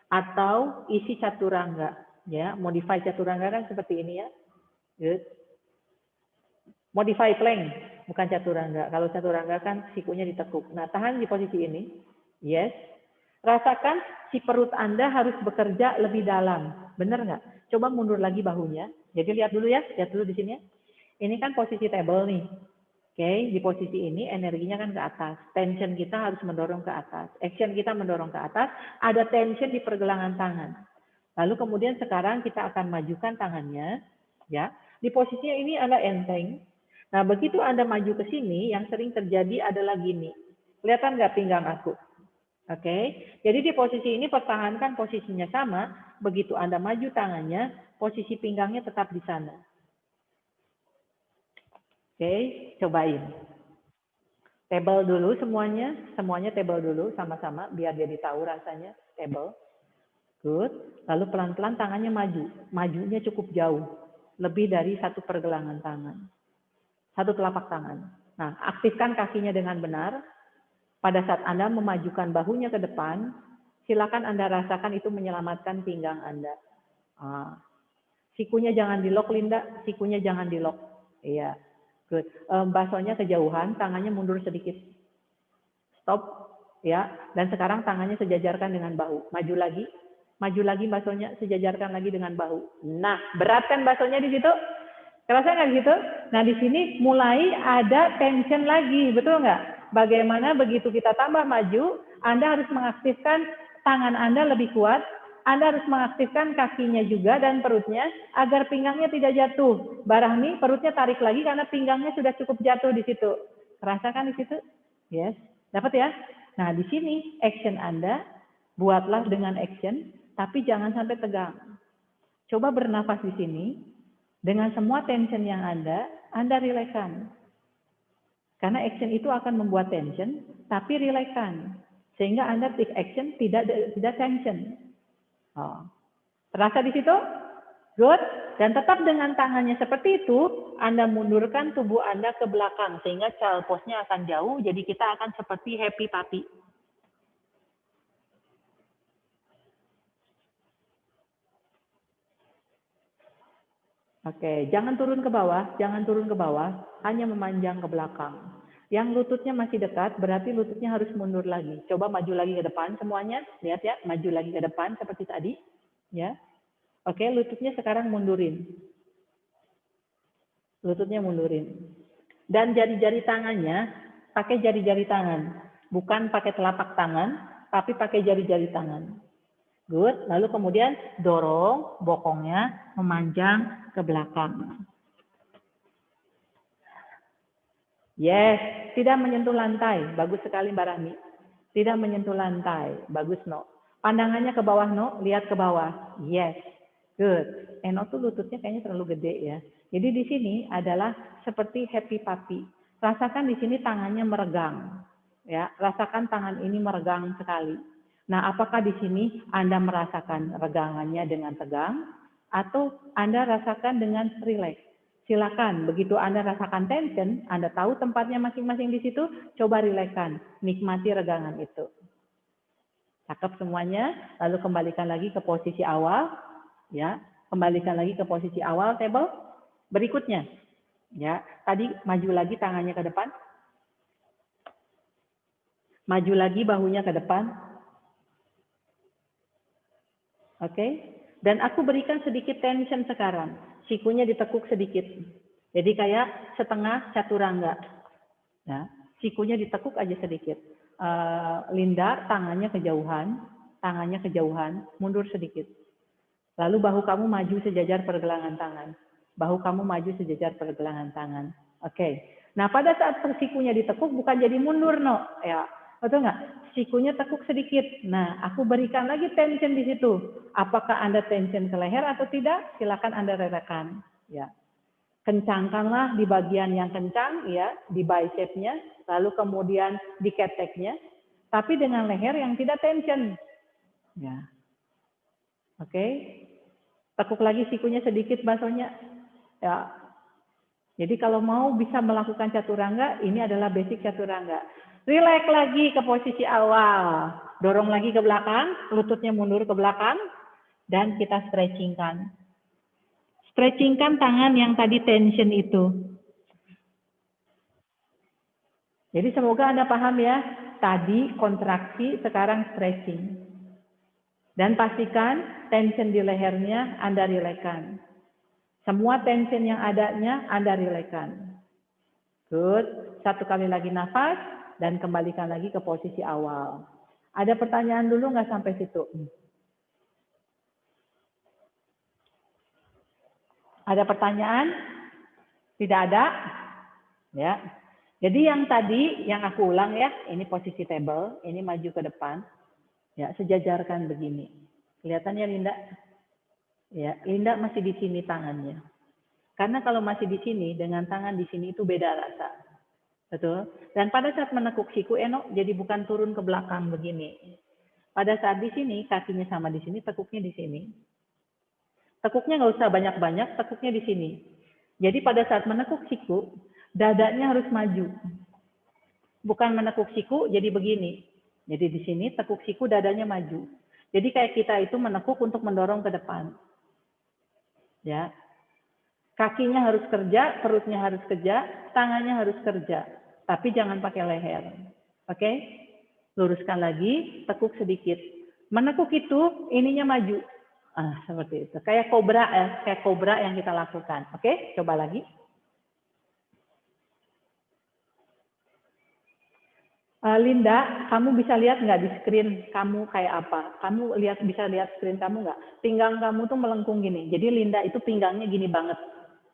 atau isi chaturanga. Ya, modify chaturanga kan seperti ini ya. Good. Modify plank, bukan chaturanga. Kalau chaturanga kan sikunya ditekuk. Nah, tahan di posisi ini. Yes. Rasakan si perut Anda harus bekerja lebih dalam. Benar nggak? Coba mundur lagi bahunya. Jadi lihat dulu ya. Lihat dulu di sini ya. Ini kan posisi table nih. Oke, di posisi ini energinya kan ke atas. Tension kita harus mendorong ke atas. Action kita mendorong ke atas. Ada tension di pergelangan tangan. Lalu kemudian sekarang kita akan majukan tangannya. Ya, di posisinya ini ada enteng. Nah, begitu Anda maju ke sini, yang sering terjadi adalah gini. Kelihatan nggak pinggang aku? Oke, jadi di posisi ini pertahankan posisinya sama. Begitu Anda maju tangannya, posisi pinggangnya tetap di sana. Oke, cobain. Table dulu semuanya table dulu sama-sama biar jadi tahu rasanya. Table. Good. Lalu pelan-pelan tangannya maju. Majunya cukup jauh. Lebih dari satu pergelangan tangan. Satu telapak tangan. Nah, aktifkan kakinya dengan benar. Pada saat Anda memajukan bahunya ke depan, silakan Anda rasakan itu menyelamatkan pinggang Anda. Sikunya jangan di-lock, Linda. Sikunya jangan di-lock. Iya. Good. Basonya kejauhan, tangannya mundur sedikit. Stop. Ya. Dan sekarang tangannya sejajarkan dengan bahu. Maju lagi. Maju lagi basonya, sejajarkan lagi dengan bahu. Nah, beratkan basonya di situ. Kerasa nggak gitu? Nah, di sini mulai ada tension lagi. Betul nggak? Bagaimana begitu kita tambah maju, Anda harus mengaktifkan tangan Anda lebih kuat. Anda harus mengaktifkan kakinya juga dan perutnya agar pinggangnya tidak jatuh. Barahmi, perutnya tarik lagi karena pinggangnya sudah cukup jatuh di situ. Rasakan di situ? Yes. Dapat ya? Nah, di sini action Anda, buatlah dengan action, tapi jangan sampai tegang. Coba bernafas di sini. Dengan semua tension yang ada, Anda relaxkan. Karena action itu akan membuat tension, tapi relaxkan. Sehingga Anda take action tidak tension. Oh. Terasa di situ? Good. Dan tetap dengan tangannya seperti itu, Anda mundurkan tubuh Anda ke belakang. Sehingga child pose-nya akan jauh, jadi kita akan seperti happy puppy. Oke, jangan turun ke bawah, hanya memanjang ke belakang. Yang lututnya masih dekat, berarti lututnya harus mundur lagi. Coba maju lagi ke depan semuanya, lihat ya, maju lagi ke depan seperti tadi, ya. Oke, lututnya sekarang mundurin. Lututnya mundurin. Dan jari-jari tangannya, pakai jari-jari tangan. Bukan pakai telapak tangan, tapi pakai jari-jari tangan. Good. Lalu kemudian dorong bokongnya memanjang ke belakang. Yes, tidak menyentuh lantai. Bagus sekali Mbak Rahmi. Tidak menyentuh lantai. Bagus, No. Pandangannya ke bawah, No. Lihat ke bawah. Yes. Good. No tuh lututnya kayaknya terlalu gede ya. Jadi di sini adalah seperti happy puppy. Rasakan di sini tangannya meregang. Ya, rasakan tangan ini meregang sekali. Nah, apakah di sini Anda merasakan regangannya dengan tegang atau Anda rasakan dengan rileks? Silakan, begitu Anda rasakan tension, Anda tahu tempatnya masing-masing di situ, coba rilekskan, nikmati regangan itu. Cakep semuanya, lalu kembalikan lagi ke posisi awal, ya, kembalikan lagi ke posisi awal table. Berikutnya, ya, tadi maju lagi tangannya ke depan, maju lagi bahunya ke depan, oke. Dan aku berikan sedikit tension sekarang, sikunya ditekuk sedikit, jadi kayak setengah chaturanga, ya, sikunya ditekuk aja sedikit. Linda, tangannya kejauhan, mundur sedikit. Lalu bahu kamu maju sejajar pergelangan tangan. Bahu kamu maju sejajar pergelangan tangan. Oke. Nah, pada saat sikunya ditekuk bukan jadi mundur, No. Ya, betul nggak? Sikunya tekuk sedikit. Nah, aku berikan lagi tension di situ. Apakah Anda tension ke leher atau tidak? Silakan Anda relaxkan. Ya. Kencangkanlah di bagian yang kencang, ya, di bicepnya, lalu kemudian di keteknya, tapi dengan leher yang tidak tension. Ya. Oke. Tekuk lagi sikunya sedikit basonya. Ya. Jadi kalau mau bisa melakukan chaturanga, ini adalah basic chaturanga. Relax lagi ke posisi awal. Dorong lagi ke belakang, lututnya mundur ke belakang, dan kita stretchingkan. Stretchingkan tangan yang tadi tension itu. Jadi semoga Anda paham ya, tadi kontraksi, sekarang stretching. Dan pastikan tension di lehernya Anda relaxkan. Semua tension yang adanya Anda relaxkan. Good. Satu kali lagi nafas dan kembalikan lagi ke posisi awal. Ada pertanyaan dulu nggak sampai situ? Ada pertanyaan? Tidak ada? Ya. Jadi yang tadi, yang aku ulang ya, ini posisi table, ini maju ke depan. Ya, sejajarkan begini. Kelihatan ya Linda? Ya, Linda masih di sini tangannya. Karena kalau masih di sini, dengan tangan di sini itu beda rasa. Betul? Dan pada saat menekuk siku, Eno, jadi bukan turun ke belakang begini. Pada saat di sini, kakinya sama di sini, tekuknya di sini. Tekuknya nggak usah banyak-banyak, tekuknya di sini. Jadi pada saat menekuk siku, dadanya harus maju. Bukan menekuk siku, jadi begini. Jadi di sini tekuk siku, dadanya maju. Jadi kayak kita itu menekuk untuk mendorong ke depan. Ya, kakinya harus kerja, perutnya harus kerja, tangannya harus kerja. Tapi jangan pakai leher. Oke? Luruskan lagi, tekuk sedikit. Menekuk itu, ininya maju. Seperti itu. Kayak kobra yang kita lakukan. Oke? Coba lagi. Linda, kamu bisa lihat nggak di screen kamu kayak apa? Kamu bisa lihat screen kamu nggak? Pinggang kamu tuh melengkung gini. Jadi Linda itu pinggangnya gini banget.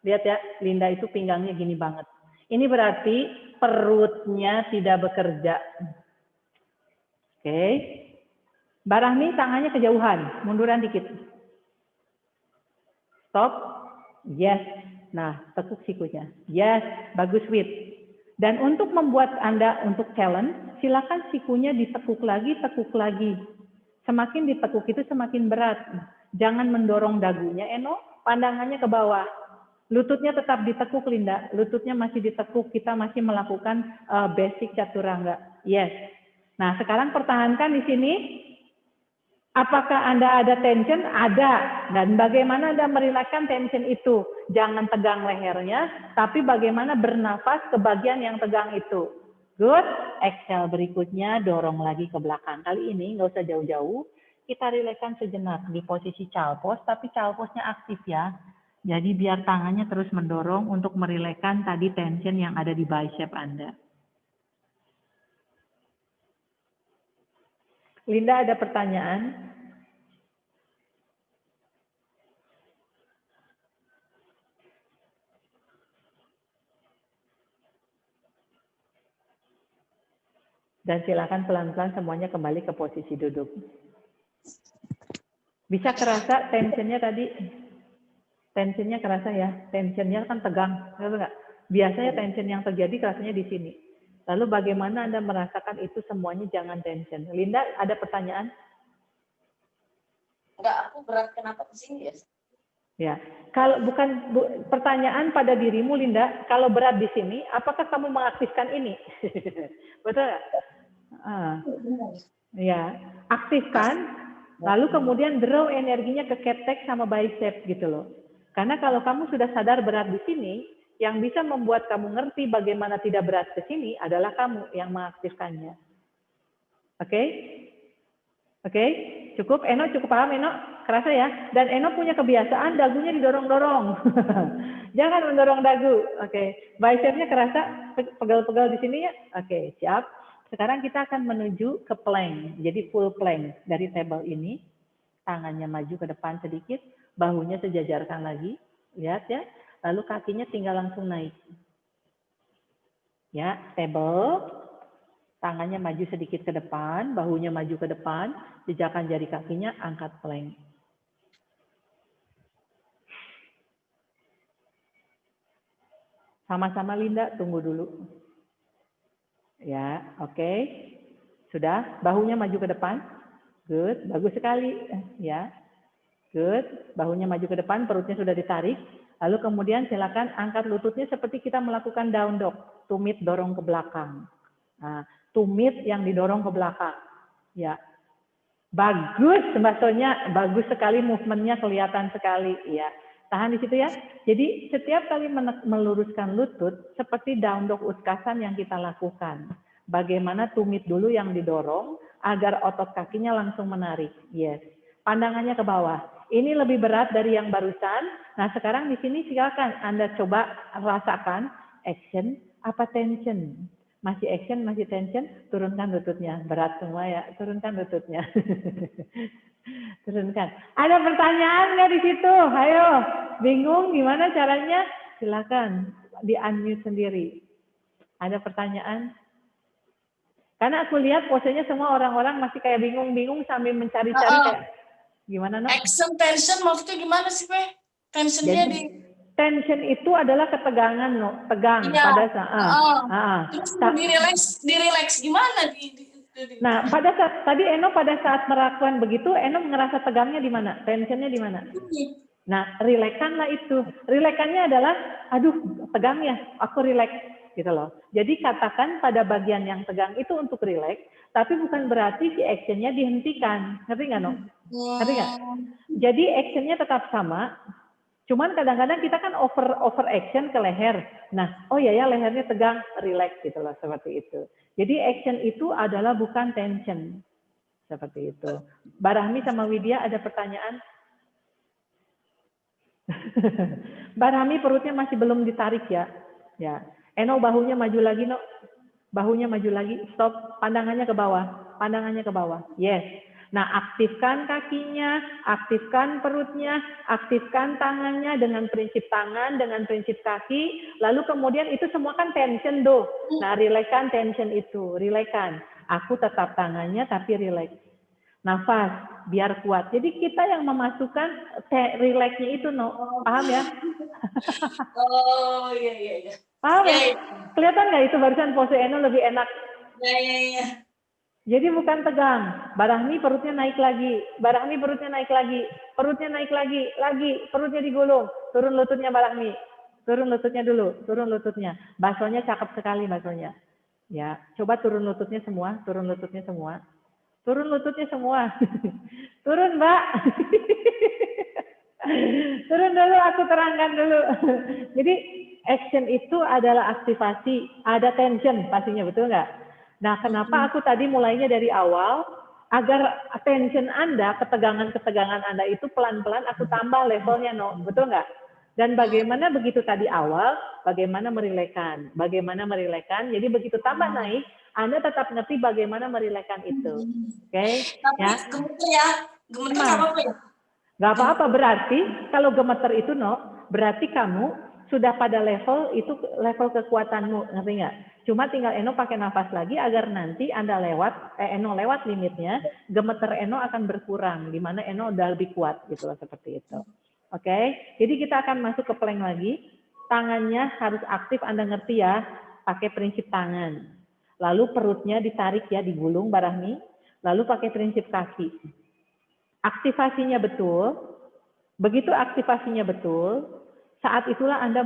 Lihat ya, Linda itu pinggangnya gini banget. Ini berarti perutnya tidak bekerja. Oke. Barahmi tangannya kejauhan, munduran dikit. Stop. Yes. Nah, tekuk sikunya. Yes, bagus Wit. Dan untuk membuat Anda untuk challenge, silakan sikunya ditekuk lagi, tekuk lagi. Semakin ditekuk itu semakin berat. Jangan mendorong dagunya, Eno. Pandangannya ke bawah. Lututnya tetap ditekuk, Linda. Lututnya masih ditekuk. Kita masih melakukan basic chaturanga. Yes. Nah, sekarang pertahankan di sini. Apakah Anda ada tension? Ada. Dan bagaimana Anda merilekskan tension itu? Jangan tegang lehernya, tapi bagaimana bernafas ke bagian yang tegang itu. Good. Exhale berikutnya, dorong lagi ke belakang. Kali ini nggak usah jauh-jauh. Kita rilekskan sejenak di posisi child pose, tapi child pose-nya aktif ya. Jadi biar tangannya terus mendorong untuk merilekskan tadi tension yang ada di bicep Anda. Linda ada pertanyaan? Dan silakan pelan-pelan semuanya kembali ke posisi duduk. Bisa kerasa tensionnya tadi? Tensionnya kerasa ya? Tensionnya kan tegang, enggak? Biasanya tension yang terjadi kerasanya di sini. Lalu bagaimana Anda merasakan itu semuanya jangan tension? Linda, ada pertanyaan? Enggak, aku berat kenapa di sini ya? Ya, kalau pertanyaan pada dirimu, Linda, kalau berat di sini, apakah kamu mengaktifkan ini? Betul nggak? Ya, aktifkan, lalu kemudian draw energinya ke ketek sama bicep gitu loh. Karena kalau kamu sudah sadar berat di sini, yang bisa membuat kamu ngerti bagaimana tidak berat ke sini adalah kamu yang mengaktifkannya. Oke? Oke? Cukup? Eno cukup paham, Eno? Kerasa ya? Dan Eno punya kebiasaan dagunya didorong-dorong. Jangan mendorong dagu. Oke. Bicepnya kerasa pegal-pegal di sini ya? Oke, siap. Sekarang kita akan menuju ke plank. Jadi full plank dari table ini. Tangannya maju ke depan sedikit, bahunya sejajarkan lagi. Lihat ya. Lalu kakinya tinggal langsung naik. Ya, table. Tangannya maju sedikit ke depan, bahunya maju ke depan, jejakan jari kakinya, angkat plank. Sama-sama Linda, tunggu dulu. Ya, oke. Sudah, bahunya maju ke depan. Good, bagus sekali. Ya, good. Bahunya maju ke depan, perutnya sudah ditarik. Lalu kemudian silakan angkat lututnya seperti kita melakukan down dog. Tumit dorong ke belakang. Nah, tumit yang didorong ke belakang. Ya, bagus, Mbak Sonya. Bagus sekali movementnya, kelihatan sekali. Ya, tahan di situ ya. Jadi setiap kali meluruskan lutut, seperti down dog utkasan yang kita lakukan. Bagaimana tumit dulu yang didorong, agar otot kakinya langsung menarik. Yes. Pandangannya ke bawah. Ini lebih berat dari yang barusan. Nah sekarang di sini silakan Anda coba rasakan action. Apa tension? Masih action, masih tension, turunkan lututnya. Berat semua ya, turunkan lututnya. Turunkan. Ada pertanyaan nggak di situ? Ayo, bingung gimana caranya? Silakan di-unmute sendiri. Ada pertanyaan? Karena aku lihat posenya semua orang-orang masih kayak bingung-bingung sambil mencari-cari kayak gimana, Nok? Action tension maksudnya gimana sih, Pe? Tensionnya Jadi, tension itu adalah ketegangan, Nok. Tegang pada saat. Terus di relax gimana Nah, pada saat tadi Eno pada saat melakukan begitu, Eno ngerasa tegangnya di mana? Tensionnya di mana? Nah, rilekkanlah itu. Rilekkannya adalah, aduh, tegang ya, aku rileks gitu loh. Jadi katakan pada bagian yang tegang itu untuk rileks, tapi bukan berarti si actionnya dihentikan. Ngerti nggak, No? Ngerti nggak? Jadi actionnya tetap sama, cuman kadang-kadang kita kan over action ke leher. Nah, oh ya lehernya tegang, relax gitu loh, seperti itu. Jadi action itu adalah bukan tension. Seperti itu. Barahmi sama Widya ada pertanyaan? Barahmi perutnya masih belum ditarik ya. Ya. Eno bahunya maju lagi, No. Bahunya maju lagi. Stop. Pandangannya ke bawah. Pandangannya ke bawah. Yes. Nah, aktifkan kakinya, aktifkan perutnya, aktifkan tangannya dengan prinsip tangan, dengan prinsip kaki. Lalu kemudian itu semua kan tension do. Nah, relaxkan tension itu, relaxkan. Aku tetap tangannya tapi relax. Nafas, biar kuat. Jadi kita yang memasukkan relaxnya itu, No. Paham ya? Oh, iya. Paham ya? Kelihatan nggak itu barusan pose Eno lebih enak? Iya. Jadi bukan tegang. Barahmi perutnya naik lagi. Barahmi perutnya naik lagi. Perutnya naik lagi. Perutnya digulung. Turun lututnya Barahmi. Turun lututnya dulu. Turun lututnya. Baksonya cakep sekali baksonya. Ya, coba turun lututnya semua. Turun lututnya semua. Turun lututnya semua. Turun, Mbak. Turun dulu, aku terangkan dulu. Jadi action itu adalah aktivasi. Ada tension pastinya, betul nggak? Nah, kenapa aku tadi mulainya dari awal, agar attention Anda, ketegangan-ketegangan Anda itu pelan-pelan aku tambah levelnya, No. Betul nggak? Dan bagaimana begitu tadi awal, bagaimana merilekkan. Jadi begitu tambah naik, Anda tetap ngerti bagaimana merilekkan itu. Oke? Tapi Ya. gemeter ya. Gemeter nggak apa-apa ya? Nggak apa-apa, berarti kalau gemeter itu, No, berarti kamu sudah pada level itu, level kekuatanmu, ngerti nggak? Cuma tinggal Eno pakai nafas lagi agar nanti Anda Eno lewat limitnya, gemeter Eno akan berkurang, di mana Eno udah lebih kuat gitu loh, seperti itu. Oke, jadi kita akan masuk ke plank lagi. Tangannya harus aktif, Anda ngerti ya, pakai prinsip tangan. Lalu perutnya ditarik ya, digulung Barahmi. Lalu pakai prinsip kaki. Aktivasinya betul. Begitu aktivasinya betul, saat itulah Anda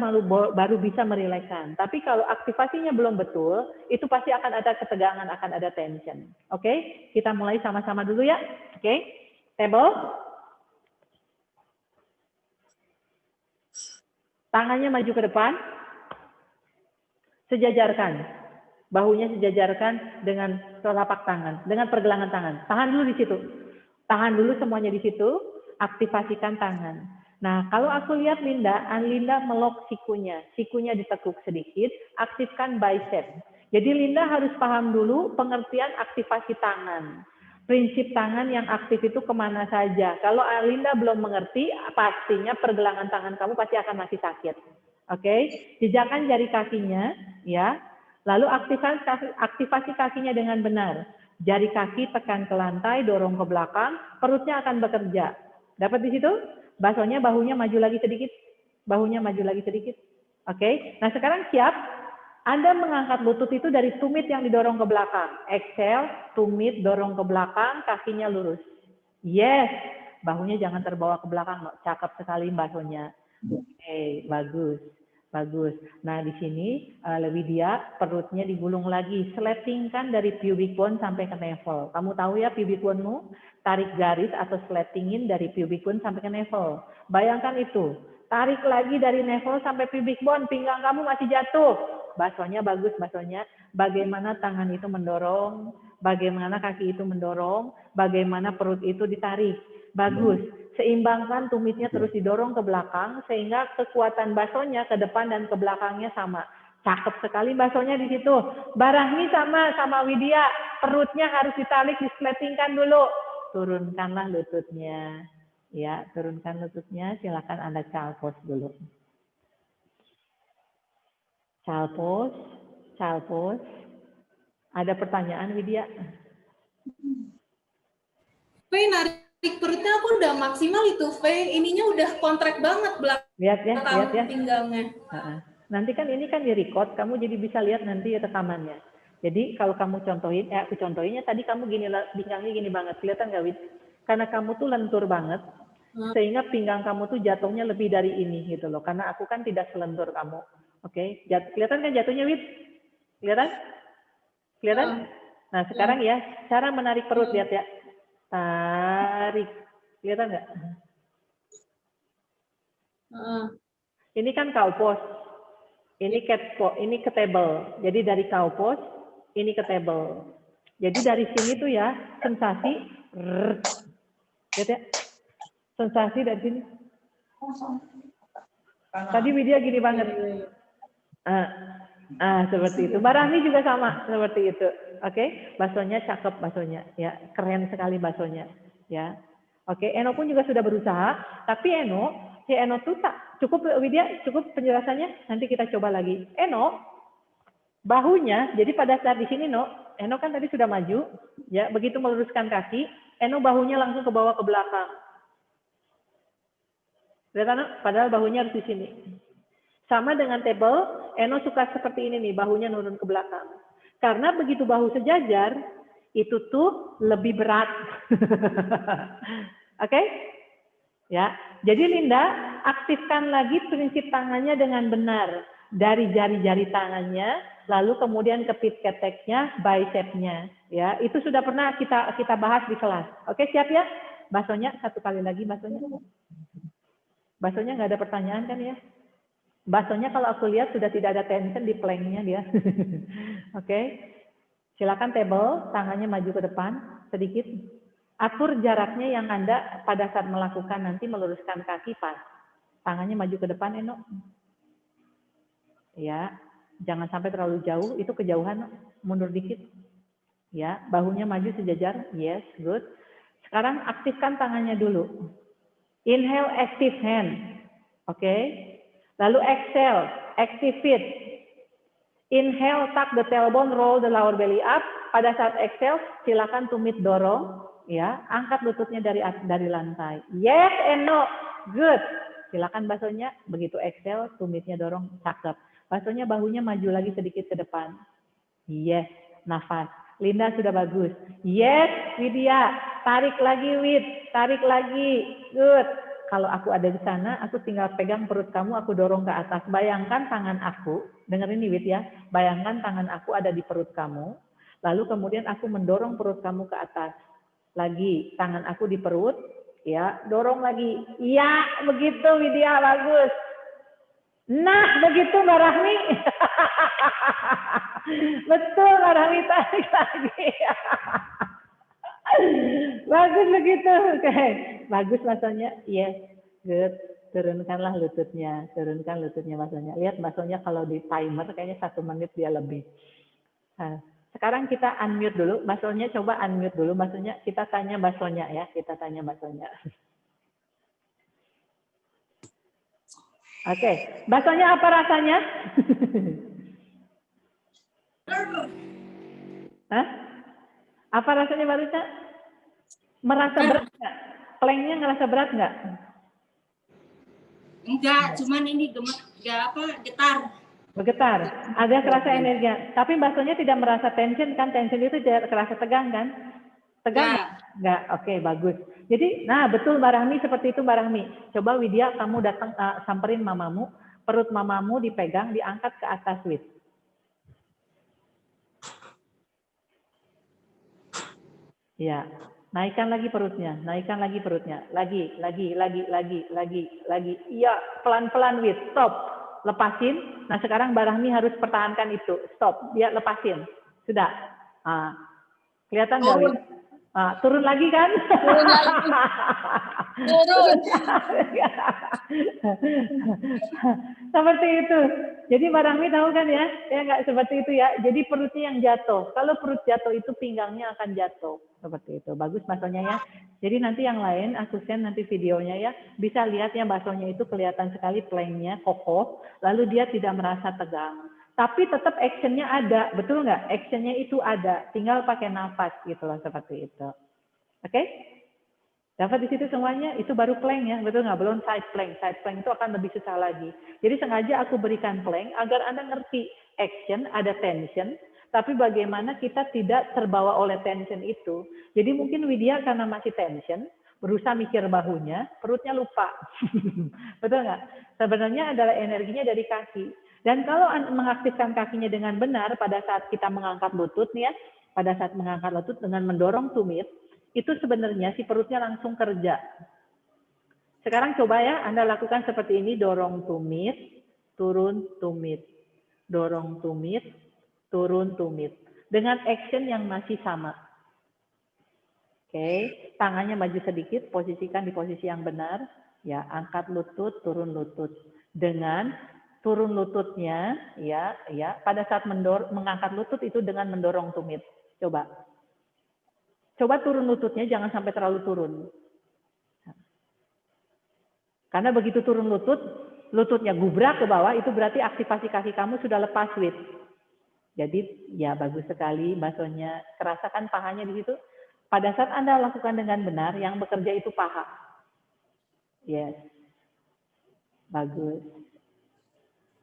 baru bisa merilekkan. Tapi kalau aktivasinya belum betul, itu pasti akan ada ketegangan, akan ada tension. Oke, kita mulai sama-sama dulu ya. Oke, table. Tangannya maju ke depan. Sejajarkan. Bahunya sejajarkan dengan telapak tangan, dengan pergelangan tangan. Tahan dulu di situ. Tahan dulu semuanya di situ. Aktivasikan tangan. Nah, kalau aku lihat Linda melok sikunya. Sikunya ditekuk sedikit, aktifkan bicep. Jadi Linda harus paham dulu pengertian aktivasi tangan. Prinsip tangan yang aktif itu kemana saja. Kalau Linda belum mengerti, pastinya pergelangan tangan kamu pasti akan masih sakit. Oke, jejakkan jari kakinya, ya. Lalu aktivasi kakinya dengan benar. Jari kaki tekan ke lantai, dorong ke belakang, perutnya akan bekerja. Dapat di situ? Baksonya bahunya maju lagi sedikit. Bahunya maju lagi sedikit. Oke. Nah, sekarang siap. Anda mengangkat lutut itu dari tumit yang didorong ke belakang. Exhale, tumit dorong ke belakang, kakinya lurus. Yes. Bahunya jangan terbawa ke belakang. Cakep sekali baksonya. Oke, bagus. Bagus. Nah, di sini Widya perutnya digulung lagi. Slatingkan dari pubic bone sampai ke navel. Kamu tahu ya pubic bone-mu? Tarik garis atau slatingin dari pubic bone sampai ke navel. Bayangkan itu. Tarik lagi dari navel sampai pubic bone. Pinggang kamu masih jatuh. Baksonya bagus, baksonya. Bagaimana tangan itu mendorong. Bagaimana kaki itu mendorong. Bagaimana perut itu ditarik. Bagus. Seimbangkan tumitnya terus didorong ke belakang sehingga kekuatan baksonya ke depan dan ke belakangnya sama. Cakep sekali baksonya di situ. Barahmi sama Widya, perutnya harus ditarik, displetingkan dulu. Turunkanlah lututnya. Ya, turunkan lututnya. Silakan Anda calpos dulu. Calpos, calpos. Ada pertanyaan Widya? Narik perutnya aku udah maksimal itu, ininya udah kontrak banget belakang. Lihat ya. Pinggangnya. Nanti kan ini kan di-record, kamu jadi bisa lihat nanti rekamannya. Jadi kalau kamu contohin, aku contohinnya tadi kamu gini, pinggangnya gini banget, kelihatan nggak, Wid? Karena kamu tuh lentur banget, sehingga pinggang kamu tuh jatuhnya lebih dari ini gitu loh. Karena aku kan tidak selentur kamu, oke? Kelihatan kan jatuhnya, Wid? Kelihatan? Kelihatan? Nah sekarang ya, cara menarik perut, lihat ya. Tarik, kelihatan nggak? Ini kan cow pose, ini cat pose, ini ke table. Jadi dari cow pose, ini ke table. Jadi dari sini tuh ya sensasi, lihat ya, sensasi dari sini. Tadi Widya gini banget. Seperti itu. Mbak Rahmi juga sama seperti itu. Oke, baksonya cakep baksonya, ya keren sekali baksonya, ya. Oke, Eno pun juga sudah berusaha, tapi si Eno tuh tak cukup, Widya, cukup penjelasannya. Nanti kita coba lagi. Eno, bahunya, jadi pada saat di sini, Eno kan tadi sudah maju, ya, begitu meluruskan kaki, Eno bahunya langsung ke bawah ke belakang. Lihat, padahal bahunya harus di sini. Sama dengan table, Eno suka seperti ini nih, bahunya nurun ke belakang. Karena begitu bahu sejajar, itu tuh lebih berat. Oke? Ya. Jadi Linda, aktifkan lagi prinsip tangannya dengan benar. Dari jari-jari tangannya, lalu kemudian ke pit keteknya, bicepnya. Ya, itu sudah pernah kita bahas di kelas. Oke, siap ya? Baksonya, satu kali lagi baksonya. Baksonya nggak ada pertanyaan kan ya? Baksonya kalau aku lihat sudah tidak ada tension di planknya dia. Oke. Silakan table, tangannya maju ke depan sedikit. Atur jaraknya yang Anda pada saat melakukan nanti meluruskan kaki pas. Tangannya maju ke depan, Eno. Ya, jangan sampai terlalu jauh, itu kejauhan, mundur dikit. Ya, bahunya maju sejajar. Yes, good. Sekarang aktifkan tangannya dulu. Inhale, active hand. Oke. Lalu exhale, active feet. Inhale, tuck the tailbone, roll the lower belly up. Pada saat exhale, silakan tumit dorong, ya, angkat lututnya dari lantai. Yes and no, good. Silakan baksonya, begitu exhale, tumitnya dorong, cakep. Baksonya bahunya maju lagi sedikit ke depan. Yes, nafas. Linda sudah bagus. Yes, Widya, tarik lagi Wid, tarik lagi, good. Kalau aku ada di sana, aku tinggal pegang perut kamu, aku dorong ke atas. Bayangkan tangan aku, dengerin nih Wid ya, bayangkan tangan aku ada di perut kamu, lalu kemudian aku mendorong perut kamu ke atas. Lagi, tangan aku di perut, ya, dorong lagi. Iya, begitu Widya, bagus. Nah, begitu Mbak Rahmi. Betul Mbak Rahmi, tarik lagi. Bagus begitu, oke. Bagus baksonya, yes, good. Turunkanlah lututnya, turunkan lututnya baksonya. Lihat baksonya kalau di timer kayaknya 1 menit dia lebih. Nah, sekarang kita unmute dulu, baksonya coba unmute dulu, baksonya kita tanya baksonya ya, kita tanya baksonya. Oke, baksonya apa rasanya? Hah? Apa rasanya barusan? Merasa berat nggak? Planknya ngerasa berat nggak? Enggak, cuman ini getar. Bergetar. Ada kerasa energinya. Tapi baksonya tidak merasa tension kan? Tension itu tidak kerasa tegang kan? Tegang nggak? Nggak. Oke, bagus. Jadi, nah betul Mbak Rahmi, seperti itu Mbak Rahmi. Coba Widya, kamu datang samperin mamamu, perut mamamu dipegang, diangkat ke atas Wid. Ya, naikkan lagi perutnya, naikkan lagi perutnya, lagi. Iya, pelan-pelan Wid, stop, lepasin. Nah sekarang Mbak Rahmi harus pertahankan itu, stop, dia lepasin, sudah. Kelihatan nggak Wid? Turun lagi kan? Turun lagi. Turun. Seperti itu. Jadi Mbak Rahmi tahu kan ya? Ya nggak seperti itu ya. Jadi perutnya yang jatuh. Kalau perut jatuh itu pinggangnya akan jatuh. Seperti itu. Bagus baksonya ya. Jadi nanti yang lain aku send nanti videonya ya. Bisa lihat ya baksonya itu kelihatan sekali planknya kokoh. Lalu dia tidak merasa tegang. Tapi tetap actionnya ada, betul nggak? Actionnya itu ada, tinggal pakai nafas gitu loh, seperti itu. Oke? Dapat di situ semuanya, itu baru plank ya, betul nggak? Belum side plank. Side plank itu akan lebih susah lagi. Jadi sengaja aku berikan plank agar Anda ngerti action, ada tension, tapi bagaimana kita tidak terbawa oleh tension itu. Jadi mungkin Widya karena masih tension, berusaha mikir bahunya, perutnya lupa. Betul nggak? Sebenarnya adalah energinya dari kaki. Dan kalau mengaktifkan kakinya dengan benar pada saat kita mengangkat lutut nih ya, pada saat mengangkat lutut dengan mendorong tumit, itu sebenarnya si perutnya langsung kerja. Sekarang coba ya Anda lakukan seperti ini, dorong tumit, turun tumit, dorong tumit, turun tumit. Dengan action yang masih sama. Oke, tangannya maju sedikit, posisikan di posisi yang benar. Ya, angkat lutut, turun lutut. Dengan turun lututnya, ya, pada saat mengangkat lutut itu dengan mendorong tumit. Coba turun lututnya, jangan sampai terlalu turun. Karena begitu turun lutut, lututnya gubrak ke bawah, itu berarti aktivasi kaki kamu sudah lepas, Wid. Jadi, ya bagus sekali baksonya. Kerasakan pahanya di situ. Pada saat Anda lakukan dengan benar, yang bekerja itu paha. Yes. Bagus.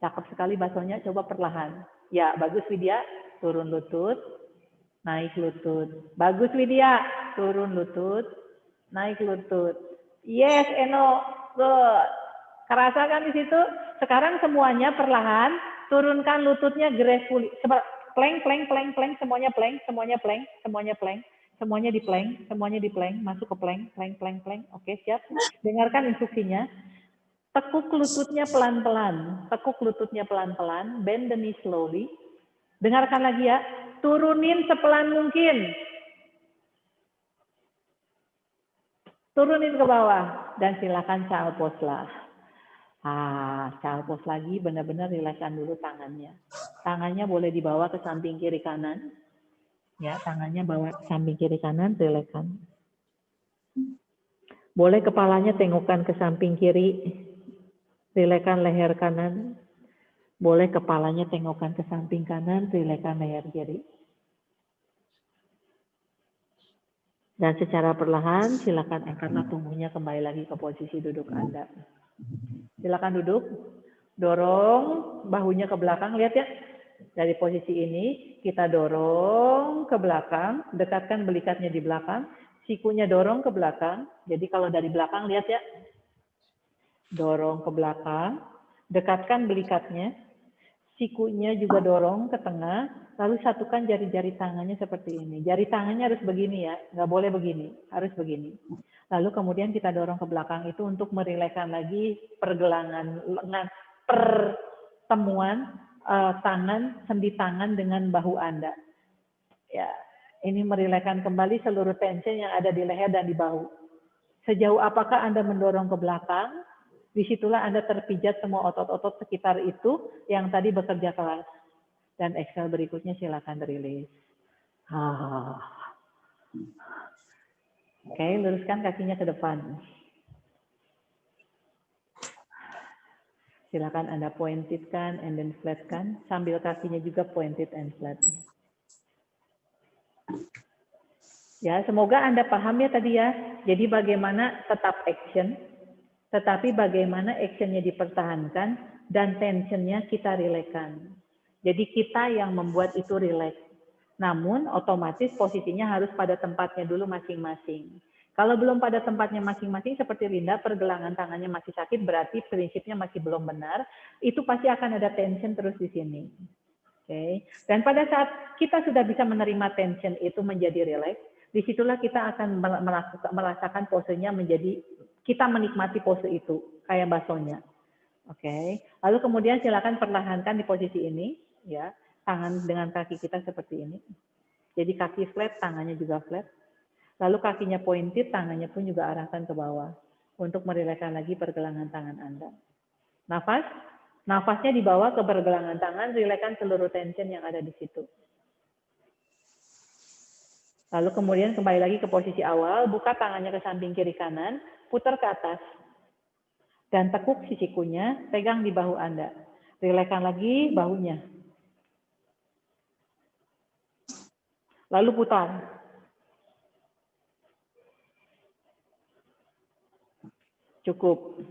Cakep sekali baksonya, coba perlahan. Ya, bagus Widya. Turun lutut, naik lutut. Bagus Widya. Turun lutut, naik lutut. Yes, Eno. Good. Kerasa kan di situ? Sekarang semuanya perlahan, turunkan lututnya gracefully. Plank, plank, plank, plank, semuanya plank, semuanya plank, semuanya plank. Semuanya di plank, semuanya di plank, masuk ke plank, plank, plank, plank. Oke, siap. Dengarkan instruksinya. Tekuk lututnya pelan-pelan, tekuk lututnya pelan-pelan, bend the knee slowly. Dengarkan lagi ya, turunin sepelan mungkin. Turunin ke bawah, dan silakan child pose lah. Child pose lagi, benar-benar rilekskan dulu tangannya. Tangannya boleh dibawa ke samping kiri kanan. Ya, tangannya bawa ke samping kiri kanan, rilekskan. Boleh kepalanya tengokkan ke samping kiri. Rilekskan leher kanan. Boleh kepalanya tengokkan ke samping kanan, rilekskan leher kiri. Dan secara perlahan, silakan angkatlah tubuhnya kembali lagi ke posisi duduk Anda. Silakan duduk. Dorong bahunya ke belakang, lihat ya. Dari posisi ini, kita dorong ke belakang, dekatkan belikatnya di belakang, sikunya dorong ke belakang. Jadi kalau dari belakang, lihat ya. Dorong ke belakang, dekatkan belikatnya, sikunya juga dorong ke tengah, lalu satukan jari-jari tangannya seperti ini. Jari tangannya harus begini ya, nggak boleh begini, harus begini. Lalu kemudian kita dorong ke belakang itu untuk merilekskan lagi pergelangan lengan, pertemuan tangan, sendi tangan dengan bahu Anda. Ya, ini merilekskan kembali seluruh tension yang ada di leher dan di bahu. Sejauh apakah Anda mendorong ke belakang? Disitulah Anda terpijat semua otot-otot sekitar itu yang tadi bekerja keras. Dan exhale berikutnya silakan rilis. Oke, luruskan kakinya ke depan. Silakan Anda pointedkan and then flatkan, sambil kakinya juga pointed and flat. Ya, semoga Anda paham ya tadi ya. Jadi bagaimana tetap action, tetapi bagaimana actionnya dipertahankan dan tensionnya kita rilekskan. Jadi kita yang membuat itu rileks. Namun otomatis posisinya harus pada tempatnya dulu masing-masing. Kalau belum pada tempatnya masing-masing seperti Linda, pergelangan tangannya masih sakit, berarti prinsipnya masih belum benar. Itu pasti akan ada tension terus di sini. Oke. Dan pada saat kita sudah bisa menerima tension itu menjadi rileks, disitulah kita akan merasakan posenya menjadi, kita menikmati pose itu, kayak baksonya. Oke. Lalu kemudian silakan perlahankan di posisi ini, ya, tangan dengan kaki kita seperti ini. Jadi kaki flat, tangannya juga flat. Lalu kakinya pointed, tangannya pun juga arahkan ke bawah untuk merilekskan lagi pergelangan tangan Anda. Nafasnya dibawa ke pergelangan tangan, rilekskan seluruh tension yang ada di situ. Lalu kemudian kembali lagi ke posisi awal, buka tangannya ke samping kiri kanan, putar ke atas. Dan tekuk si sikunya, pegang di bahu Anda. Rilekskan lagi bahunya. Lalu putar. Cukup.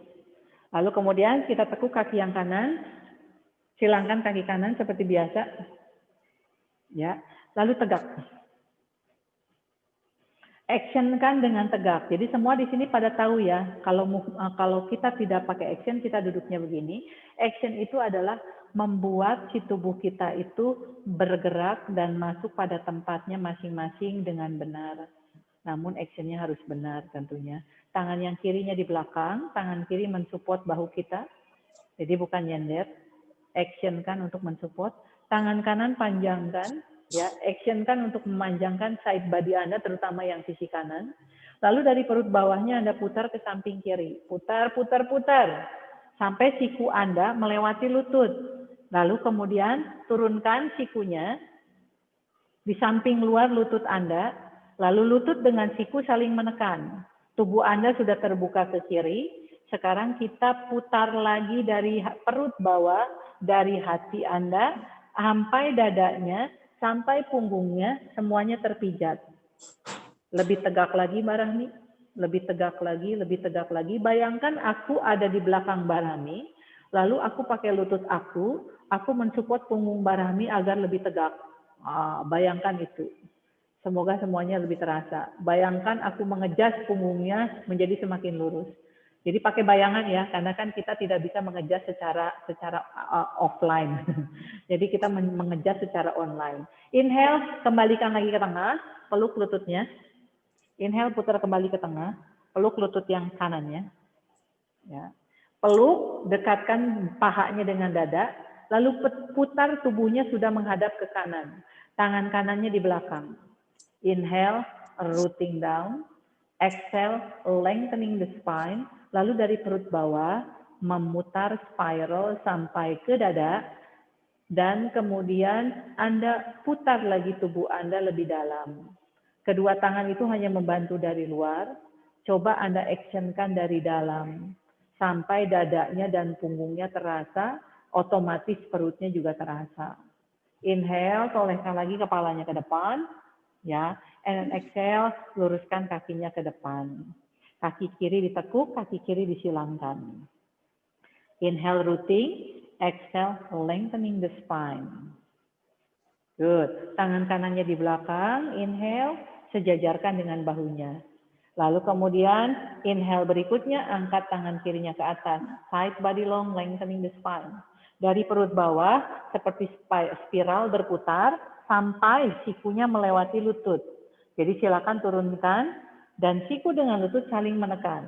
Lalu kemudian kita tekuk kaki yang kanan, silangkan kaki kanan seperti biasa. Ya, lalu tegak. Action kan dengan tegak. Jadi semua di sini pada tahu ya, kalau kita tidak pakai action, kita duduknya begini. Action itu adalah membuat si tubuh kita itu bergerak dan masuk pada tempatnya masing-masing dengan benar. Namun actionnya harus benar tentunya. Tangan yang kirinya di belakang, tangan kiri mensupport bahu kita. Jadi bukan nyender. Action kan untuk mensupport. Tangan kanan panjangkan. Ya, action kan untuk memanjangkan side body Anda, terutama yang sisi kanan. Lalu dari perut bawahnya Anda putar ke samping kiri. Putar, putar, putar. Sampai siku Anda melewati lutut. Lalu kemudian turunkan sikunya di samping luar lutut Anda. Lalu lutut dengan siku saling menekan. Tubuh Anda sudah terbuka ke kiri. Sekarang kita putar lagi dari perut bawah, dari hati Anda, sampai dadanya, sampai punggungnya, semuanya terpijat. Lebih tegak lagi Mbak Rahmi. Lebih tegak lagi, lebih tegak lagi. Bayangkan aku ada di belakang Mbak Rahmi, lalu aku pakai lutut aku mensupport punggung Mbak Rahmi agar lebih tegak. Bayangkan itu. Semoga semuanya lebih terasa. Bayangkan aku mengejas punggungnya menjadi semakin lurus. Jadi pakai bayangan ya, karena kan kita tidak bisa mengejas secara offline. Jadi kita mengejas secara online. Inhale, kembalikan lagi ke tengah, peluk lututnya. Inhale, putar kembali ke tengah, peluk lutut yang kanannya. Ya. Peluk, dekatkan pahanya dengan dada, lalu putar tubuhnya sudah menghadap ke kanan. Tangan kanannya di belakang. Inhale, rooting down. Exhale, lengthening the spine. Lalu dari perut bawah, memutar spiral sampai ke dada. Dan kemudian Anda putar lagi tubuh Anda lebih dalam. Kedua tangan itu hanya membantu dari luar. Coba Anda actionkan dari dalam. Sampai dadanya dan punggungnya terasa, otomatis perutnya juga terasa. Inhale, tolehkan lagi kepalanya ke depan. Ya, and exhale, luruskan kakinya ke depan. Kaki kiri ditekuk, kaki kiri disilangkan. Inhale rooting, exhale lengthening the spine. Good. Tangan kanannya di belakang, inhale, sejajarkan dengan bahunya. Lalu kemudian inhale berikutnya, angkat tangan kirinya ke atas. Side body long, lengthening the spine. Dari perut bawah, seperti spiral berputar, sampai sikunya melewati lutut. Jadi silakan turunkan, dan siku dengan lutut saling menekan.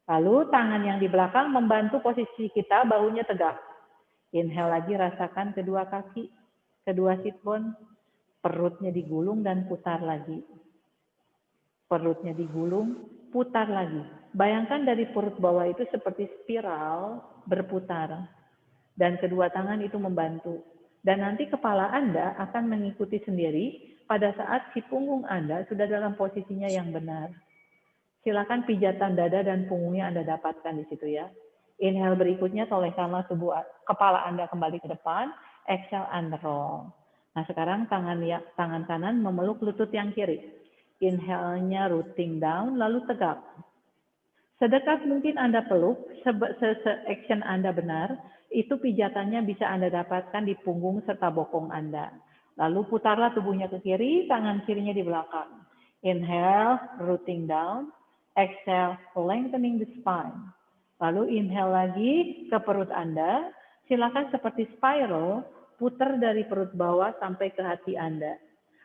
Lalu tangan yang di belakang membantu posisi kita, bahunya tegak. Inhale lagi, rasakan kedua kaki, kedua sit bone, perutnya digulung dan putar lagi. Perutnya digulung, putar lagi. Bayangkan dari perut bawah itu seperti spiral berputar. Dan kedua tangan itu membantu. Dan nanti kepala Anda akan mengikuti sendiri pada saat si punggung Anda sudah dalam posisinya yang benar. Silakan pijatan dada dan punggungnya Anda dapatkan di situ ya. Inhale berikutnya, tolehkanlah tubuh kepala Anda kembali ke depan. Exhale and roll. Nah sekarang tangan kanan memeluk lutut yang kiri. Inhale-nya rooting down, lalu tegak. Sedekat mungkin Anda peluk, action Anda benar, itu pijatannya bisa Anda dapatkan di punggung serta bokong Anda. Lalu putarlah tubuhnya ke kiri, tangan kirinya di belakang. Inhale, rooting down. Exhale, lengthening the spine. Lalu inhale lagi ke perut Anda. Silakan seperti spiral, putar dari perut bawah sampai ke hati Anda.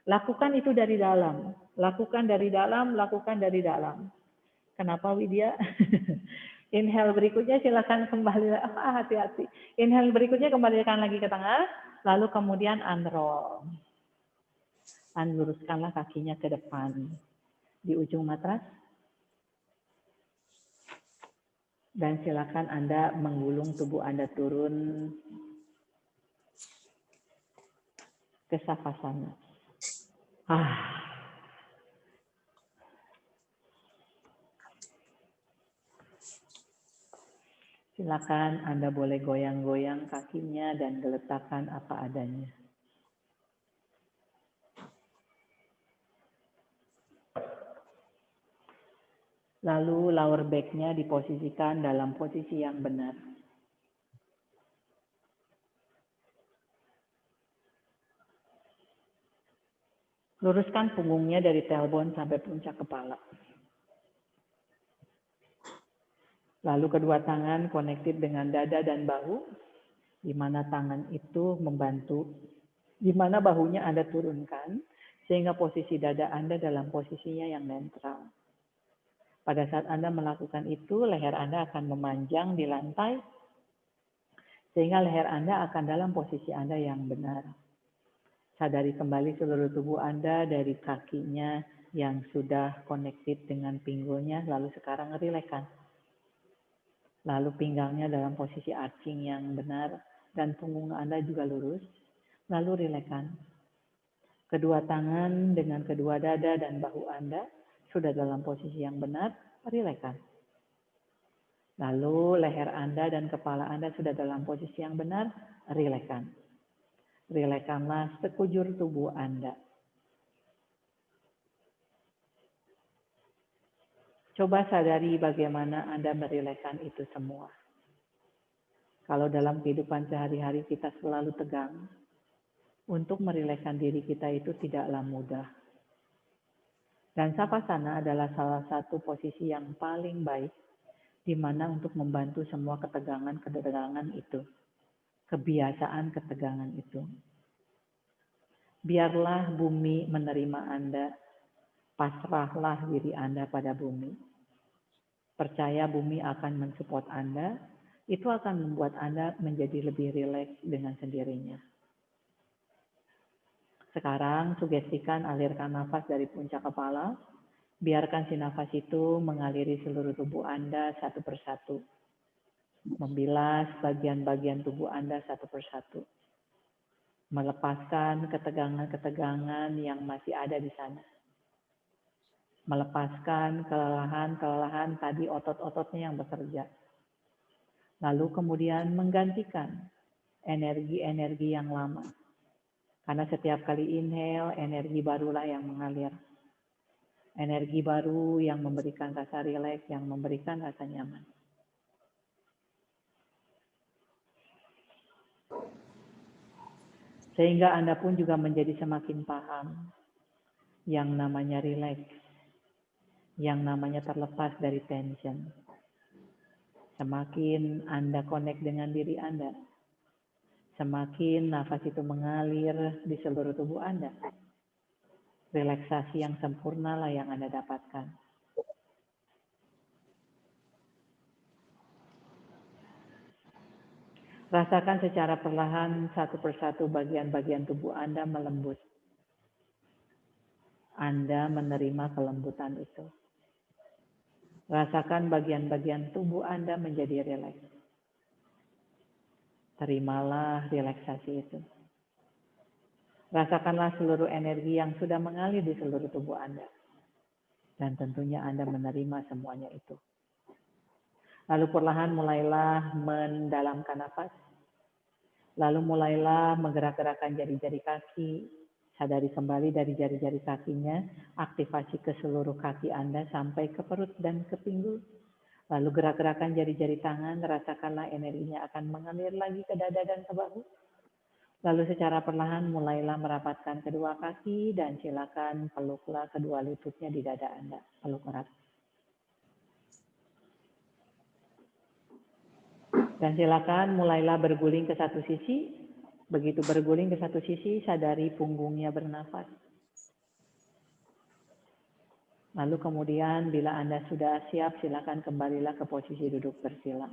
Lakukan itu dari dalam. Lakukan dari dalam, lakukan dari dalam. Kenapa Widya? Inhale berikutnya silakan kembali. Hati-hati. Inhale berikutnya kembalikan lagi ke tengah. Lalu kemudian unroll. Luruskanlah kakinya ke depan. di ujung matras. Dan silakan Anda menggulung tubuh Anda turun ke savasana. Silakan Anda boleh goyang-goyang kakinya dan geletakkan apa adanya. Lalu lower back-nya diposisikan dalam posisi yang benar. Luruskan punggungnya dari tailbone sampai puncak kepala. Lalu kedua tangan connected dengan dada dan bahu, di mana tangan itu membantu, di mana bahunya Anda turunkan, sehingga posisi dada Anda dalam posisinya yang netral. Pada saat Anda melakukan itu, leher Anda akan memanjang di lantai, sehingga leher Anda akan dalam posisi Anda yang benar. Sadari kembali seluruh tubuh Anda dari kakinya yang sudah connected dengan pinggulnya, lalu sekarang rilekskan. Lalu pinggangnya dalam posisi arching yang benar, dan punggung Anda juga lurus, lalu rilekskan. Kedua tangan dengan kedua dada dan bahu Anda sudah dalam posisi yang benar, rilekskan. Lalu leher Anda dan kepala Anda sudah dalam posisi yang benar, rilekskan. Rilekskanlah sekujur tubuh Anda. Coba sadari bagaimana Anda merilekskan itu semua. Kalau dalam kehidupan sehari-hari kita selalu tegang, untuk merilekskan diri kita itu tidaklah mudah. Dan savasana adalah salah satu posisi yang paling baik, di mana untuk membantu semua ketegangan itu, kebiasaan ketegangan itu. Biarlah bumi menerima Anda, pasrahlah diri Anda pada bumi. Percaya bumi akan mensupport Anda, itu akan membuat Anda menjadi lebih rileks dengan sendirinya. Sekarang sugestikan alirkan nafas dari puncak kepala, biarkan si nafas itu mengaliri seluruh tubuh Anda satu persatu. Membilas bagian-bagian tubuh Anda satu persatu. Melepaskan ketegangan-ketegangan yang masih ada di sana. Melepaskan kelelahan-kelelahan tadi otot-ototnya yang bekerja. Lalu kemudian menggantikan energi-energi yang lama. Karena setiap kali inhale, energi barulah yang mengalir. Energi baru yang memberikan rasa rileks, yang memberikan rasa nyaman. Sehingga Anda pun juga menjadi semakin paham yang namanya rileks, yang namanya terlepas dari tension. Semakin Anda connect dengan diri Anda, semakin nafas itu mengalir di seluruh tubuh Anda. Relaksasi yang sempurna lah yang Anda dapatkan. Rasakan secara perlahan satu persatu bagian-bagian tubuh Anda melembut. Anda menerima kelembutan itu. Rasakan bagian-bagian tubuh Anda menjadi rileks. Terimalah relaksasi itu. Rasakanlah seluruh energi yang sudah mengalir di seluruh tubuh Anda. Dan tentunya Anda menerima semuanya itu. Lalu perlahan mulailah mendalamkan nafas. Lalu mulailah menggerak-gerakkan jari-jari kaki. Sadari kembali dari jari-jari kakinya. Aktifasi ke seluruh kaki Anda sampai ke perut dan ke pinggul. Lalu gerak-gerakkan jari-jari tangan, rasakanlah energinya akan mengalir lagi ke dada dan ke bahu. Lalu secara perlahan mulailah merapatkan kedua kaki dan silakan peluklah kedua lututnya di dada Anda. Peluk erat. Dan silakan mulailah berguling ke satu sisi. Begitu berguling ke satu sisi, sadari punggungnya bernafas. Lalu kemudian bila Anda sudah siap, silakan kembalilah ke posisi duduk bersila.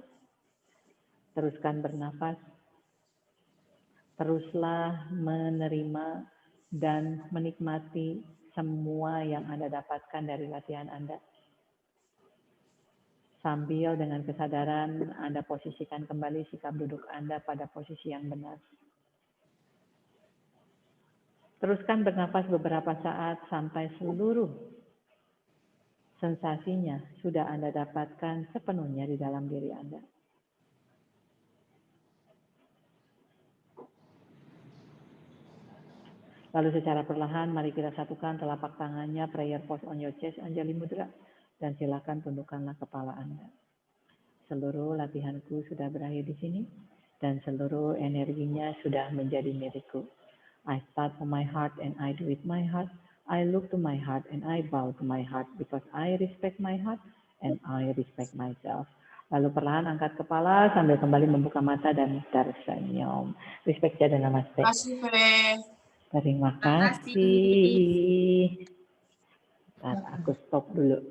Teruskan bernafas. Teruslah menerima dan menikmati semua yang Anda dapatkan dari latihan Anda. Sambil dengan kesadaran Anda posisikan kembali sikap duduk Anda pada posisi yang benar. Teruskan bernafas beberapa saat sampai seluruh sensasinya sudah Anda dapatkan sepenuhnya di dalam diri Anda. Lalu secara perlahan mari kita satukan telapak tangannya, prayer pose on your chest, Anjali Mudra. Dan silakan tundukkanlah kepala Anda. Seluruh latihanku sudah berakhir di sini dan seluruh energinya sudah menjadi milikku. I start from my heart and I do it my heart. I look to my heart and I bow to my heart because I respect my heart and I respect myself. Lalu perlahan angkat kepala sambil kembali membuka mata dan tersenyum. Respect dan namaste. Terima kasih, Fe. Terima Terima kasih. kasih. Aku stop dulu.